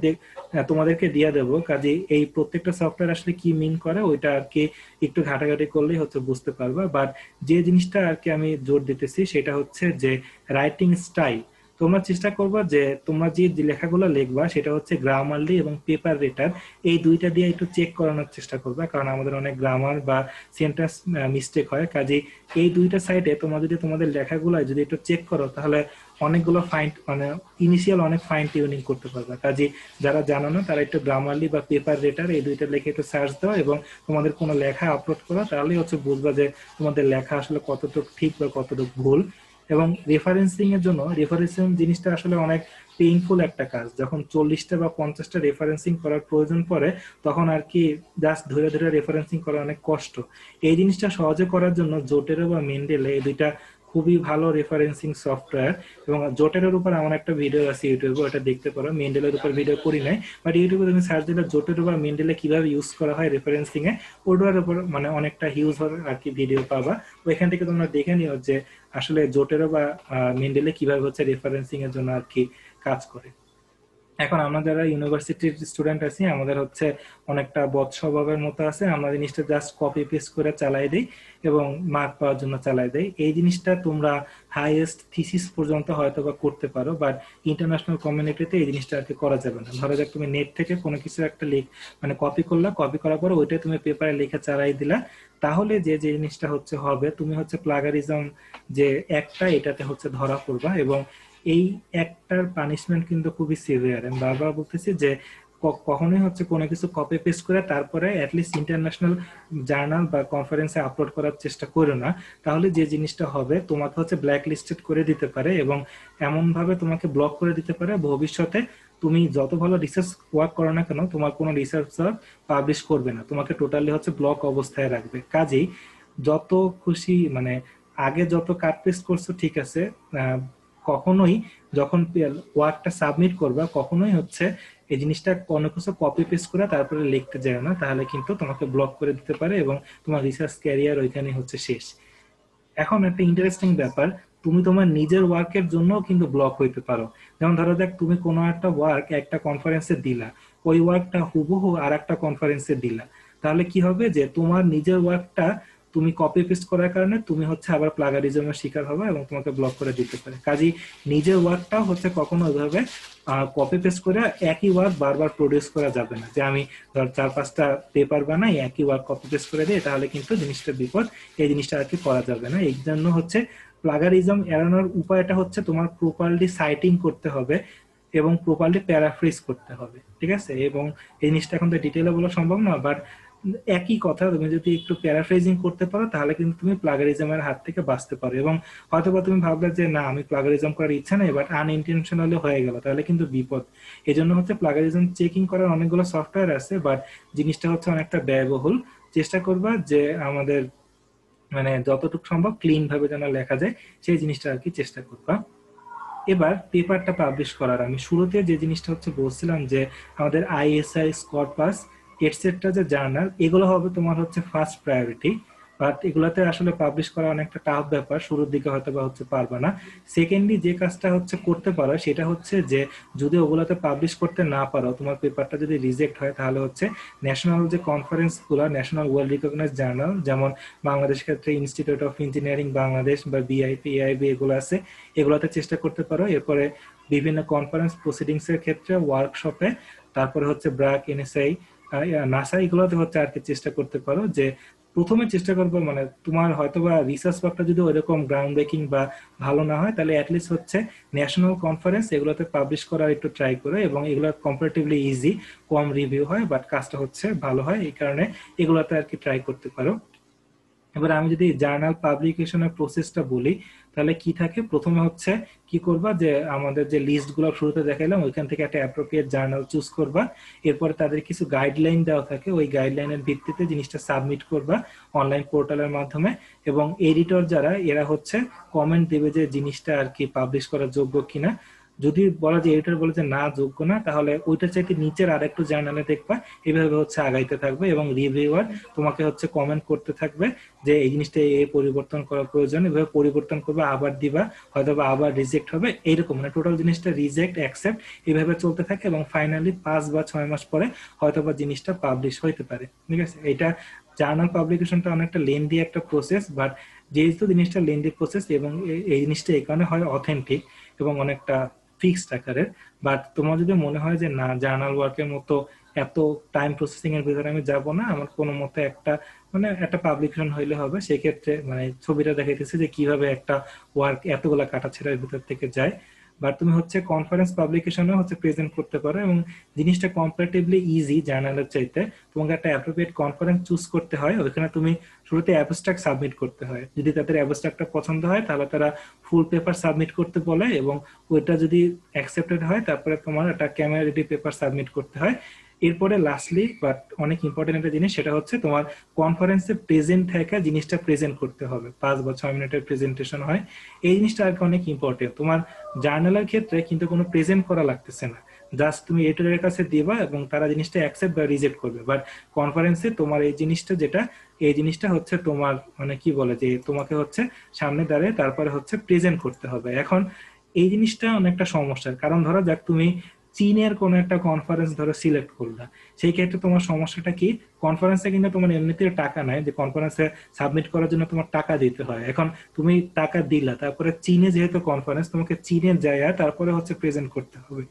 তোমাদেরকে দিয়ে দেবো, কাজে এই প্রত্যেকটা সফটওয়্যার আসলে কি মিন করে ওইটা আর কি একটু ঘাটাঘাটি করলেই হচ্ছে বুঝতে পারবা। বাট যে জিনিসটা আর কি আমি জোর দিতেছি সেটা হচ্ছে যে রাইটিং স্টাইল। তোমরা চেষ্টা করবা যে তোমরা যে লেখাগুলো লিখবা সেটা হচ্ছে গ্রামারলি এবং পেপার রেটার, এই দুইটা দিয়ে একটু চেক করানোর চেষ্টা করবা, কারণ আমাদের অনেক গ্রামার বা সেন্টেন্স মিস্টেক হয়। কাজে এই দুইটা সাইডে তোমরা যদি তোমাদের লেখাগুলো যদি একটু চেক করো তাহলে অনেকগুলো ফাইন মানে ইনিশিয়াল অনেক ফাইন টিউনিং করতে পারবে। কাজে যারা জানো না তারা একটু গ্রামারলি বা পেপার রেটার এই দুইটা লেখে একটু সার্চ দাও এবং তোমাদের কোনো লেখা আপলোড করো, তাহলেই হচ্ছে বুঝবা যে তোমাদের লেখা আসলে কতটুকু ঠিক বা কতটুকু ভুল। এবং রেফারেন্সিং এর জন্য রেফারেন্সিং জিনিসটা আসলে অনেক পেইনফুল একটা কাজ। যখন 40টা বা 50টা রেফারেন্সিং করার প্রয়োজন পড়ে তখন আর কি জাস্ট ধরে ধরে রেফারেন্সিং করা অনেক কষ্ট। এই জিনিসটা সহজে করার জন্য জোটেরো বা মেন্ডেলে এই দুইটা খুবই ভালো রেফারেন্সিং সফটওয়্যার। এবং জোটের উপর আমার একটা ভিডিও আছে ইউটিউবে, ওটা দেখতে পারো। মেন্ডেলের উপর ভিডিও করি নাই, বাট ইউটিউবে তুমি সার্চ দিলে জোটের বা মেন্ডেলে কিভাবে ইউজ করা হয় রেফারেন্সিং এ, ওটার উপর মানে অনেকটা হিউজ আর কি ভিডিও পাবা। ওইখান থেকে তোমরা দেখে নিও যে আসলে জোটেরো বা মেন্ডেলে কিভাবে হচ্ছে রেফারেন্সিং এর জন্য আর কি কাজ করে। এখন আমরা যারা ইউনিভার্সিটির স্টুডেন্ট আছি আমাদের হচ্ছে অনেকটা বদ স্বভাবের মতো আছে, আমরা জিনিসটা জাস্ট কপি পেস্ট করে চালাই দিই এবং মার্ক পাওয়ার জন্য চালাই দেই। এই জিনিসটা তোমরা হাইয়েস্ট থিসিস পর্যন্ত হয়তো বা করতে পারো, বাট ইন্টারন্যাশনাল কমিউনিটিতে এই জিনিসটা আর কি করা যাবে না। ধরো যাক তুমি নেট থেকে কোনো কিছু একটা মানে কপি করলা, কপি করার পর ওইটা তুমি পেপারে লিখে চালাই দিলা, তাহলে যে যে জিনিসটা হচ্ছে হবে তুমি হচ্ছে প্লাগারিজম যে একটা এটাতে হচ্ছে ধরা পড়বা। এবং এই একটার পানিশমেন্ট কিন্তু খুবই সিভিয়ার। আমি বারবার বলতেছি যে কখনোই হচ্ছে কোনো কিছু কপি পেস্ট করে তারপরে অ্যাটলিস্ট ইন্টারন্যাশনাল জার্নাল বা কনফারেন্সে আপলোড করার চেষ্টা করো না, তাহলে যে জিনিসটা হবে তোমাকে হচ্ছে ব্ল্যাক লিস্টেড করে দিতে পারে এবং এমন ভাবে তোমাকে ব্লক করে দিতে পারে ভবিষ্যতে তুমি যত ভালো রিসার্চ ওয়ার্ক করো না কেন তোমার কোনো রিসার্চ পাবলিশ করবে না, তোমাকে টোটালি হচ্ছে ব্লক অবস্থায় রাখবে। কাজেই যত খুশি মানে আগে যত কাট পেস্ট করছো ঠিক আছে, কখনোই যখন ওয়ার্কটা সাবমিট করবা কখনোই হচ্ছে এই জিনিসটা কোনো কিছু কপি পেস্ট করে তারপরে লিখতে যায় না, তাহলে কিন্তু তোমাকে ব্লক করে দিতে পারে এবং তোমার রিসার্চ ক্যারিয়ার ওইখানে হচ্ছে শেষ। এখন একটা ইন্টারেস্টিং ব্যাপার, তুমি তোমার নিজের ওয়ার্কের জন্য কিন্তু ব্লক হইতে পারো। যেমন ধরো দেখ তুমি কোনো একটা ওয়ার্ক একটা কনফারেন্সে দিলা, ওই ওয়ার্কটা হুবহু আর একটা কনফারেন্সে দিলা, তাহলে কি হবে যে তোমার নিজের ওয়ার্কটা তুমি কপি পেস্ট করার কারণে তুমি হচ্ছে আবার প্লাগারিজমের শিকার হবে এবং তোমাকে ব্লক করে দিতে পারে। কাজেই নিজের ওয়ার্কটাও হচ্ছে কখনো ওইভাবে কপি পেস্ট করে একই ওয়ার্ক বারবার প্রডিউস করা যাবে না। যে আমি ধর 4-5টা পেপার বানাই একই ওয়ার্ক কপি পেস্ট করে দিই, তাহলে কিন্তু জিনিসটা বিপদ, এই জিনিসটা আর কি করা যাবে না। এই জন্য হচ্ছে প্লাগারিজম এড়ানোর উপায়টা হচ্ছে তোমার প্রপারলি সাইটিং করতে হবে এবং প্রপারলি প্যারাফ্রেজ করতে হবে, ঠিক আছে? এবং এই জিনিসটা এখন তো ডিটেইলে বলা সম্ভব না, বাট একই কথা তুমি যদি একটু প্যারাফ্রেজিং করতে পারো তাহলে কিন্তু তুমি প্লাগারিজমের হাত থেকে বাঁচতে পারো। এবং হয়তোবা তুমি ভাবলে যে না আমি প্লাগারিজম করার ইচ্ছা নেই, বাট আনইনটেনশনালি হয়ে গেল, তাহলে কিন্তু বিপদ। এই জন্য হচ্ছে প্লাগারিজম চেকিং করার অনেকগুলো সফটওয়্যার আছে, বাট জিনিসটা হচ্ছে অনেকটা ব্যয়বহুল। চেষ্টা করবা যে আমাদের মানে যতটুকু সম্ভব ক্লিন ভাবে যেন লেখা যায় সেই জিনিসটা আর কি চেষ্টা করবা। এবার পেপারটা পাবলিশ করার আমি শুরুতে যে জিনিসটা হচ্ছে বলছিলাম যে আমাদের আইএসআই, স্কটপাস, এটসেট্রা যে জার্নাল এগুলো হবে তোমার হচ্ছে ফার্স্ট প্রায়োরিটি। বাট এগুলাতে আসলে পাবলিশ করা অনেকটা টাফ ব্যাপার, শুরুর দিকে হয়তো বা হচ্ছে পারবে না। সেকেন্ডলি যে কাজটা হচ্ছে করতে পারো সেটা হচ্ছে যে যদি ওগুলাতে পাবলিশ করতে না পারো, তোমার পেপারটা যদি রিজেক্ট হয়, তাহলে হচ্ছে ন্যাশনাল যে কনফারেন্স গুলো, ন্যাশনাল ওয়েল রিকগনাইজ জার্নাল, যেমন বাংলাদেশ ক্ষেত্রে ইনস্টিটিউট অফ ইঞ্জিনিয়ারিং বাংলাদেশ বা বিআইপি, এআইবি এগুলো আছে, এগুলোতে চেষ্টা করতে পারো। এরপরে বিভিন্ন কনফারেন্স প্রসিডিংস এর ক্ষেত্রে ওয়ার্কশপে, তারপরে হচ্ছে ব্র্যাক, এনএসআই, নাসা, এগুলোতে হচ্ছে আর কি চেষ্টা করতে পারো। যে প্রথমে চেষ্টা করবো মানে তোমার হয়তো বা রিসার্চ ওয়ার্কটা যদি ওইরকম গ্রাউন্ড ব্রেকিং বা ভালো না হয়, তাহলে অ্যাটলিস্ট হচ্ছে ন্যাশনাল কনফারেন্স এগুলোতে পাবলিশ করার একটু ট্রাই করে। এবং এগুলো কম্পারেটিভলি ইজি, কম রিভিউ হয়, বাট কাজটা হচ্ছে ভালো হয়, এই কারণে এগুলোতে আর কি ট্রাই করতে পারো। এবার আমি যদি জার্নাল পাবলিকেশনের প্রসেসটা বলি, তাহলে কি থাকে, প্রথমে হচ্ছে কি করবা যে আমাদের যে লিস্টগুলো শুরুতে দেখাইলাম ওইখান থেকে একটা অ্যাপ্রোপ্রিয়েট জার্নাল চুজ করবা। এরপরে তাদের কিছু গাইডলাইন দেওয়া থাকে, ওই গাইডলাইনের ভিত্তিতে জিনিসটা সাবমিট করবা অনলাইন পোর্টালের মাধ্যমে। এবং এডিটর যারা, এরা হচ্ছে কমেন্ট দেবে যে জিনিসটা আর কি পাবলিশ করার যোগ্য কিনা। যদি বলা যে এডিটর বলে যে না, যোগ্য না, তাহলে ওইটা চাইতে নিচের আরেকটু জার্নালে দেখবা। এইভাবে হচ্ছে আগাইতে থাকবে এবং রিভিউয়ার তোমাকে হচ্ছে কমেন্ট করতে থাকবে যে এই জিনিসটা এই পরিবর্তন করা প্রয়োজন, এভাবে পরিবর্তন করবে, আবার দিবা, হয়তো বা আবার রিজেক্ট হবে, এইরকম মানে টোটাল জিনিসটা রিজেক্ট অ্যাকসেপ্ট এইভাবে চলতে থাকে। এবং ফাইনালি 5 বা 6 মাস পরে হয়তো বা জিনিসটা পাবলিশ হইতে পারে। ঠিক আছে, এটা জার্নাল পাবলিকেশনটা অনেকটা লেন্দি একটা প্রসেস, বাট যেহেতু জিনিসটা লেন্দি প্রসেস এবং এই জিনিসটা এই কারণে হয় অথেন্টিক এবং অনেকটা ফিক্সড আকারের। বাট তোমার যদি মনে হয় যে না, জার্নাল ওয়ার্কের মতো এত টাইম প্রসেসিং এর ভিতরে আমি যাব না, আমার কোনো মতে একটা মানে একটা পাবলিকেশন হইলে হবে, সেক্ষেত্রে মানে ছবিটা দেখাইতেছে যে কিভাবে একটা ওয়ার্ক এতগুলা কাটাছেড়ার ভিতর থেকে যায়। বাট তুমি হচ্ছে কনফারেন্স পাবলিকেশনে হচ্ছে প্রেজেন্ট করতে পারো এবং জিনিসটা কম্পারেটিভলি ইজি জার্নালের চাইতে। তোমাকে একটা অ্যাপ্রোপ্রিয়েট কনফারেন্স চুজ করতে হয়, ওইখানে তুমি শুরুতে অ্যাবস্ট্রাক্ট সাবমিট করতে হয়। যদি তাদের অ্যাবস্ট্রাক্টটা পছন্দ হয় তাহলে তারা ফুল পেপার সাবমিট করতে বলে, এবং ওইটা যদি অ্যাকসেপ্টেড হয় তারপরে তোমার একটা ক্যামেরা রেডি পেপার সাবমিট করতে হয়। এরপরে লাস্টলি বাট অনেক ইম্পর্টেন্ট একটা জিনিস, সেটা হচ্ছে তোমার কনফারেন্সে প্রেজেন্ট থাকা জিনিসটা প্রেজেন্ট করতে হবে। 5 বা 6 মিনিটের প্রেজেন্টেশন হয়, এই জিনিসটা আর কি অনেক ইম্পর্টেন্ট। তোমার জার্নালের ক্ষেত্রে কিন্তু কোনো প্রেজেন্ট করা লাগতেছে না, জাস্ট তুমি এডিটরের কাছে দিবা এবং তারা জিনিসটা অ্যাকসেপ্ট বা রিজেক্ট করবে। বাট কনফারেন্সে তোমার এই জিনিসটা যেটা, এই জিনিসটা হচ্ছে তোমার মানে কি বলে যে তোমাকে হচ্ছে সামনে দাঁড়িয়ে তারপরে হচ্ছে প্রেজেন্ট করতে হবে। এখন এই জিনিসটা অনেকটা সমস্যার কারণ, ধরো যাক তুমি চীনের কোন একটা কনফারেন্স ধরো সিলেক্ট করলা, সেই ক্ষেত্রে তোমার সমস্যাটা কি, কনফারেন্সে কিন্তু তোমার এমনিতে টাকা নাই যে কনফারেন্সে সাবমিট করার জন্য তোমার টাকা দিতে হয়। এখন তুমি টাকা দিলা, তারপরে চীনে যেহেতু কনফারেন্স, তোমাকে চীনে যাইয়া তারপরে হচ্ছে প্রেজেন্ট করতে হবে।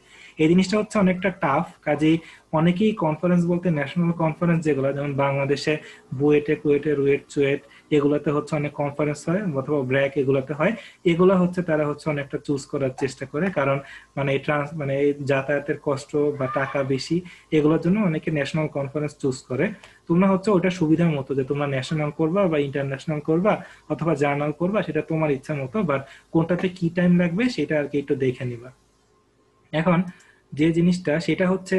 এই জিনিসটা হচ্ছে অনেকটা টাফ। কাজেই অনেকেই কনফারেন্স বলতে ন্যাশনাল কনফারেন্স যেগুলো, যেমন বাংলাদেশে বুয়েটে, কুয়েটে, রুয়েট, চুয়েট, এগুলাতে হচ্ছে অনেক কনফারেন্স হয়, অথবা ব্র্যাক এগুলাতে হয়। এগুলা হচ্ছে তারা হচ্ছে অনেকটা চুজ করার চেষ্টা করে, কারণ মানে এই মানে এই যাতায়াতের কষ্ট বা টাকা বেশি, এগুলোর জন্য অনেকে ন্যাশনাল কনফারেন্স চুজ করে। তোমরা হচ্ছে ওটা সুবিধার মতো যে তোমরা ন্যাশনাল করবা বা ইন্টারন্যাশনাল করবা অথবা জার্নাল করবা, সেটা তোমার ইচ্ছা মতো, বাট কোনটাতে কি টাইম লাগবে সেটা আর কি একটু দেখে নিবা। এখন যে জিনিসটা সেটা হচ্ছে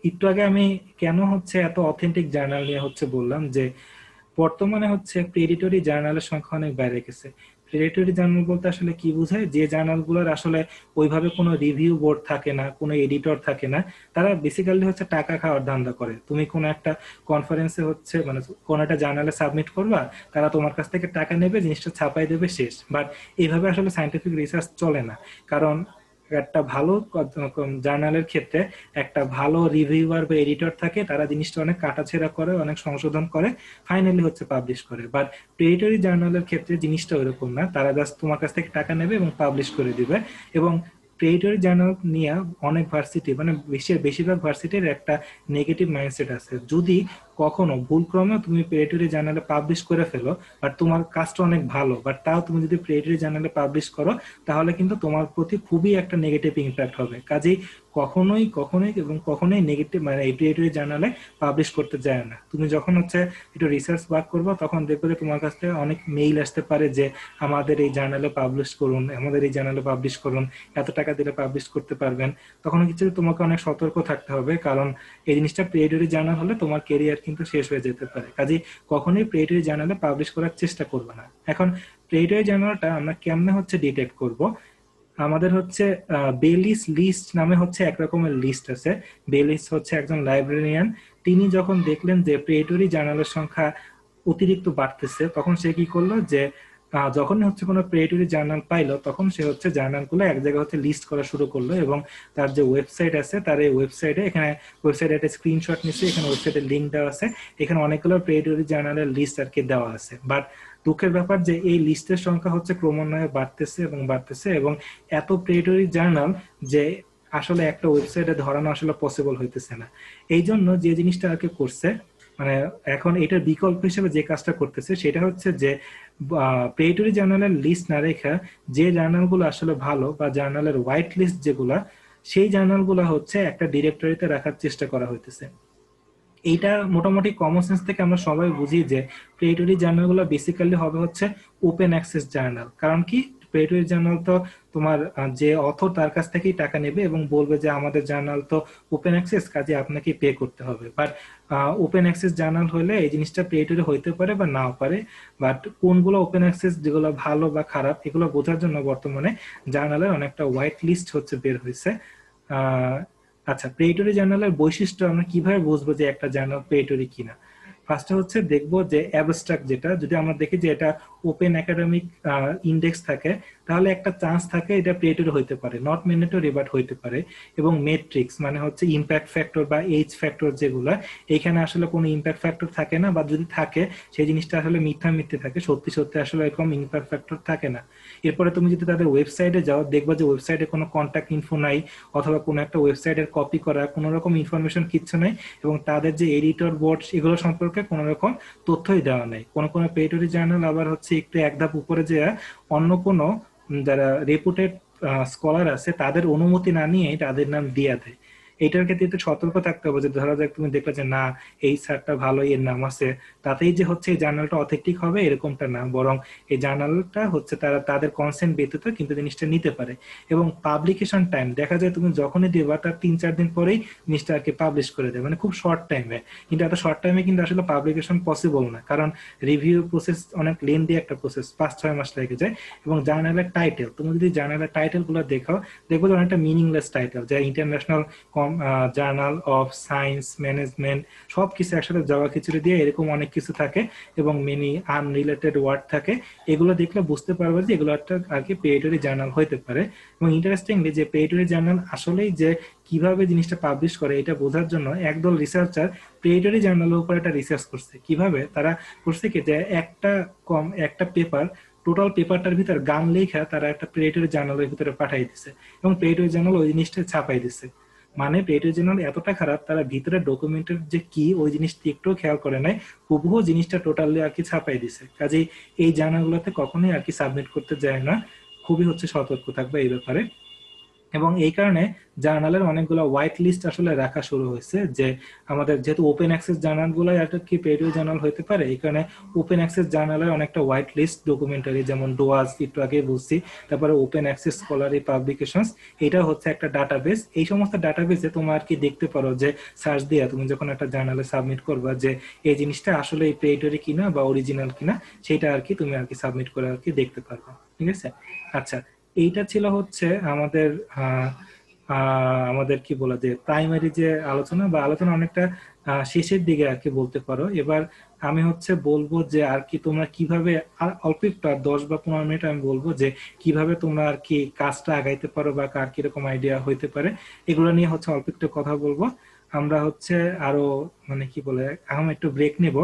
একটু আগে আমি কেন হচ্ছে এত অথেন্টিক জার্নাল নিয়ে হচ্ছে বললাম যে বর্তমানে হচ্ছে প্রেডিটরি জার্নালের সংখ্যা অনেক বেড়ে গেছে। প্রেডিটরি জার্নাল বলতে আসলে কি বোঝায়, যে জার্নালগুলোর আসলে ওইভাবে কোনো রিভিউ বোর্ড থাকে না, কোনো এডিটর থাকে না, তারা বেসিক্যালি হচ্ছে টাকা খাওয়ার ধান্দা করে। তুমি কোনো একটা কনফারেন্সে হচ্ছে মানে কোনো একটা জার্নালে সাবমিট করবা, তারা তোমার কাছ থেকে টাকা নেবে, জিনিসটা ছাপাই দেবে, শেষ। বাট এইভাবে আসলে সায়েন্টিফিক রিসার্চ চলে না। কারণ একটা ভালো জার্নালের ক্ষেত্রে একটা ভালো রিভিউয়ার বা এডিটর থাকে, তারা জিনিসটা অনেক কাটাছেড়া করে, অনেক সংশোধন করে, ফাইনালি হচ্ছে পাবলিশ করে। বাট প্রেডিটরি জার্নালের ক্ষেত্রে জিনিসটা ওইরকম না, তারা জাস্ট তোমার কাছ থেকে টাকা নেবে এবং পাবলিশ করে দিবে। এবং প্রেডিটরি জার্নাল নিয়ে অনেক ভার্সিটি মানে বেশিরভাগ ভার্সিটির একটা নেগেটিভ মাইন্ডসেট আছে। যদি কখনো ভুলক্রমে তুমি প্রেডিটরি জার্নালে পাবলিশ করে ফেলো, বাট তোমার কাজটা অনেক ভালো, বাট তাও তুমি যদি প্রেডিটরি জার্নালে পাবলিশ করো, তাহলে কিন্তু তোমার প্রতি খুবই একটা নেগেটিভ ইম্প্যাক্ট হবে। কাজেই কখনোই কখনোই এবং কখনোই নেগেটিভ মানে এপিএটরি জার্নালে পাবলিশ করতে যায় না। তুমি যখন হচ্ছে একটু রিসার্চ ওয়ার্ক করবো, তখন দেখবে যে তোমার কাছ থেকে অনেক মেইল আসতে পারে যে আমাদের এই জার্নালে পাবলিশ করুন, আমাদের এই জার্নালে পাবলিশ করুন, এত টাকা দিলে পাবলিশ করতে পারবেন। তখন কিছু তোমাকে অনেক সতর্ক থাকতে হবে, কারণ এই জিনিসটা প্রেডিটরি জার্নাল হলে তোমার কেরিয়ার কিন্তু শেষ হয়ে যেতে পারে। কাজেই কখনোই প্রেডিটরি জার্নালে পাবলিশ করার চেষ্টা করবে না। এখন প্রেডিটরি জার্নালটা আমরা কেমনে হচ্ছে ডিটেক্ট করব, আমাদের হচ্ছে বেলিস লিস্ট নামে হচ্ছে এক রকমের লিস্ট আছে। বেলিস হচ্ছে একজন লাইব্রেরিয়ান, তিনি যখন দেখলেন যে প্রেডটরি জার্নালের সংখ্যা অতিরিক্ত বাড়তেছে, তখন সে কি করলো যে যখন হচ্ছে কোনো প্রেডটরি জার্নাল পাইলো, তখন সে হচ্ছে জার্নালগুলো এক জায়গায় হচ্ছে লিস্ট করা শুরু করলো। এবং তার যে ওয়েবসাইট আছে, তার এই ওয়েবসাইটে, এখানে ওয়েবসাইটে একটা স্ক্রিনশট নিচ্ছে, এখানে ওয়েবসাইটের লিঙ্ক দেওয়া আছে, এখানে অনেকগুলো প্রেডটরি জার্নালের লিস্ট আর কি দেওয়া আছে। বাট দুঃখের ব্যাপার যে এই লিস্টের সংখ্যা হচ্ছে ক্রমান্বয়ে বাড়তেছে এবং বাড়তেছে, এবং এত প্রেডটরি জার্নাল যে আসলে একটা ওয়েবসাইটে ধরানো আসলে পসিবল হইতেছে না। এই জন্য যে জিনিসটা আর কি করছে, মানে এখন এটার বিকল্প হিসেবে যে কাজটা করতেছে সেটা হচ্ছে যে প্রেডটরি জার্নালের লিস্ট না রেখা যে জার্নালগুলো আসলে ভালো বা জার্নালের হোয়াইট লিস্ট যেগুলা, সেই জার্নালগুলো হচ্ছে একটা ডিরেক্টরিতে রাখার চেষ্টা করা হইতেছে। এইটা মোটামুটি কমন সেন্স থেকে আমরা সবাই বুঝি যে প্রেডটরি জার্নালগুলো বেসিক্যালি হবে হচ্ছে ওপেন অ্যাক্সেস জার্নাল। কারণ কি, পেইড জার্নাল তো তোমার যে অথর তার কাছ থেকেই টাকা নেবে এবং বলবে যে আমাদের জার্নাল তো ওপেন অ্যাক্সেস, কাজে আপনাকে পে করতে হবে। বাট ওপেন অ্যাক্সেস জার্নাল হলে এই জিনিসটা পেইড হইতে পারে বা নাও পারে। বাট কোনগুলো ওপেন অ্যাক্সেস, যেগুলো ভালো বা খারাপ, এগুলো বোঝার জন্য বর্তমানে জার্নালের অনেকটা হোয়াইট লিস্ট হচ্ছে বের হয়েছে। আচ্ছা, পেইটরি জার্নালের বৈশিষ্ট্য আমরা কিভাবে বুঝবো যে একটা জার্নাল পেইটরি কিনা? ফার্স্টে হচ্ছে দেখবো যে অ্যাবস্ট্রাক্ট, যেটা যদি আমরা দেখি যে এটা ওপেন একাডেমিক ইন্ডেক্স থাকে, তাহলে একটা চান্স থাকে এটা পেইটরি হইতে পারে, নট ম্যান্ডেটরি বাট হইতে পারে। এবং মেট্রিক্স মানে হচ্ছে ইম্প্যাক্ট ফ্যাক্টর বা এইচ ফ্যাক্টর, যেগুলো এখানে আসলে কোনো ইম্প্যাক্ট ফ্যাক্টর থাকে না, বা যদি থাকে সেই জিনিসটা আসলে মিথ্যা মিথ্যে থাকে, সত্যি সত্যি আসলে এরকম ইম্প্যাক্ট ফ্যাক্টর থাকে না। এরপরে তুমি যদি তাদের ওয়েবসাইটে যাও, দেখবা যে ওয়েবসাইটে কোনো কন্ট্যাক্ট ইনফো নাই, অথবা কোনো একটা ওয়েবসাইটের কপি করা কোনো রকম ইনফরমেশন কিচ্ছু নাই, এবং তাদের যে এডিটর বোর্ড এগুলো সম্পর্কে কোনো রকম তথ্যই দেওয়া নেই। কোনো কোনো পেইটরি জার্নাল আবার হচ্ছে একটু এক ধাপ উপরে যে অন্য কোনো যারা রেপুটেড স্কলার আছে তাদের অনুমতি না নিয়ে তাদের নাম দিয়ে দেয়। এইটার ক্ষেত্রে একটু সতর্ক থাকতে হবে, যে ধরা যাক তুমি দেখলে যে না এই স্যারটা ভালো, এর নাম আছে, তাতেই যে হচ্ছে এই জার্নালটা অথেন্টিক হবে এরকমটা না, বরং এই জার্নালটা হচ্ছে তারা তাদের কনসেন্ট ব্যতীত কিন্তু জিনিসটা নিতে পারে। এবং পাবলিকেশন টাইম দেখা যায় তুমি যখনই দেবা তার 3-4 দিন পরেই জিনিসটা আর কি পাবলিশ করে দেয়, মানে খুব শর্ট টাইমে। কিন্তু এত শর্ট টাইমে কিন্তু আসলে পাবলিকেশন পসিবল না, কারণ রিভিউ প্রসেস অনেক লেন্দি একটা প্রসেস, 5-6 মাস লেগে যায়। এবং জার্নালের টাইটেল, তুমি যদি জার্নালের টাইটেল গুলো দেখো, দেখবো যে অনেকটা মিনিংলেস টাইটেল, যা international journal of science management সবকিছু একসাথে জগা খিচুড়ি দিয়ে এরকম অনেক কিছু থাকে, এবং মেনি আনরিলেটেড ওয়ার্ড থাকে। এগুলো দেখলে বুঝতে পারবে যে এগুলো একটা আর কি পেইটরি জার্নাল হইতে পারে। এবং ইন্টারেস্টিংলি যে পেইটরি জার্নাল আসলেই যে কিভাবে জিনিসটা পাবলিশ করে এটা বোঝার জন্য একদল রিসার্চার পেইটরি জার্নালের উপর একটা রিসার্চ করছে। কিভাবে তারা করছে কি, যে একটা পেপার, টোটাল পেপারটার ভিতর গান লেখা তারা একটা পেইটরি জার্নালের ভিতরে পাঠাই দিছে, এবং পেইটরি জার্নাল ওই জিনিসটা ছাপাই দিছে। মানে পেইটরি জার্নাল এতটা খারাপ, তারা ভিতরে ডকুমেন্টের যে কি ওই জিনিসটা একটু খেয়াল করে নাই, হুবহু জিনিসটা টোটালি আর কি ছাপাই দিছে। কাজেই এই জার্নালগুলোতে কখনোই আর কি সাবমিট করতে যায় না, খুবই হচ্ছে সতর্ক থাকবে এই ব্যাপারে। এবং এই কারণে জার্নালের অনেকগুলো হোয়াইট লিস্ট আসলে রাখা শুরু হয়েছে, যে আমাদের যেহেতু ওপেন অ্যাক্সেস জার্নাল গুলো একটা কি পেইড জার্নাল হতে পারে, এই কারণে ওপেন অ্যাক্সেস জার্নালের অনেকটা হোয়াইট লিস্ট ডকুমেন্টারি, যেমন ডোয়াজ একটু আগে বলছি, তারপরে ওপেন অ্যাক্সেস স্কলারি পাবলিকেশনস, এটা হচ্ছে একটা ডাটাবেস। এই সমস্ত ডাটাবেসে তোমরা আর কি দেখতে পারো, যে সার্চ দিয়ে তুমি যখন একটা জার্নালে সাবমিট করবা যে এই জিনিসটা আসলে পেইডরি কিনা বা অরিজিনাল কিনা, সেটা আর কি তুমি আর কি সাবমিট করে আর কি দেখতে পারবা। ঠিক আছে? আচ্ছা, এইটা ছিল হচ্ছে আমাদের আমাদের কি বলা যায় প্রাইমারি যে আলোচনা, বা আলোচনা অনেকটা শেষের দিকে আর কি বলতে পারো। এবার আমি হচ্ছে বলবো যে আর কি তোমরা কিভাবে, আর অল্প একটু, আর 10 বা 15 মিনিট আমি বলবো যে কিভাবে তোমরা আর কি কাজটা আগাইতে পারো, বা কার কিরকম আইডিয়া হইতে পারে, এগুলো নিয়ে হচ্ছে অল্প একটু কথা বলবো। আমরা হচ্ছে আরো মানে কি বলে এখন একটু ব্রেক নেব।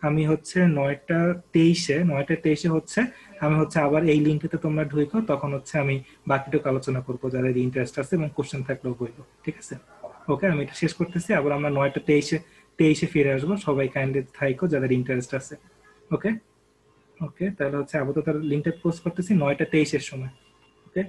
আমি হচ্ছে 9টা 23-এ হচ্ছে আমি হচ্ছে আবার এই লিঙ্কটাতে তোমরা ঢুকো, তখন হচ্ছে আমি বাকিটুকু আলোচনা করবো, যাদের ইন্টারেস্ট আছে এবং কোশ্চেন থাকলেও বলবো। ঠিক আছে? ওকে, আমি এটা শেষ করতেছি, আবার আমরা 9টা 23-এ ফিরে আসবো। সবাই কাইন্ডলি থাইকো যাদের ইন্টারেস্ট আছে। ওকে, ওকে, তাহলে হচ্ছে আপাতত লিঙ্কটা পোস্ট করতেছি 9টা 23-এর সময়। ওকে।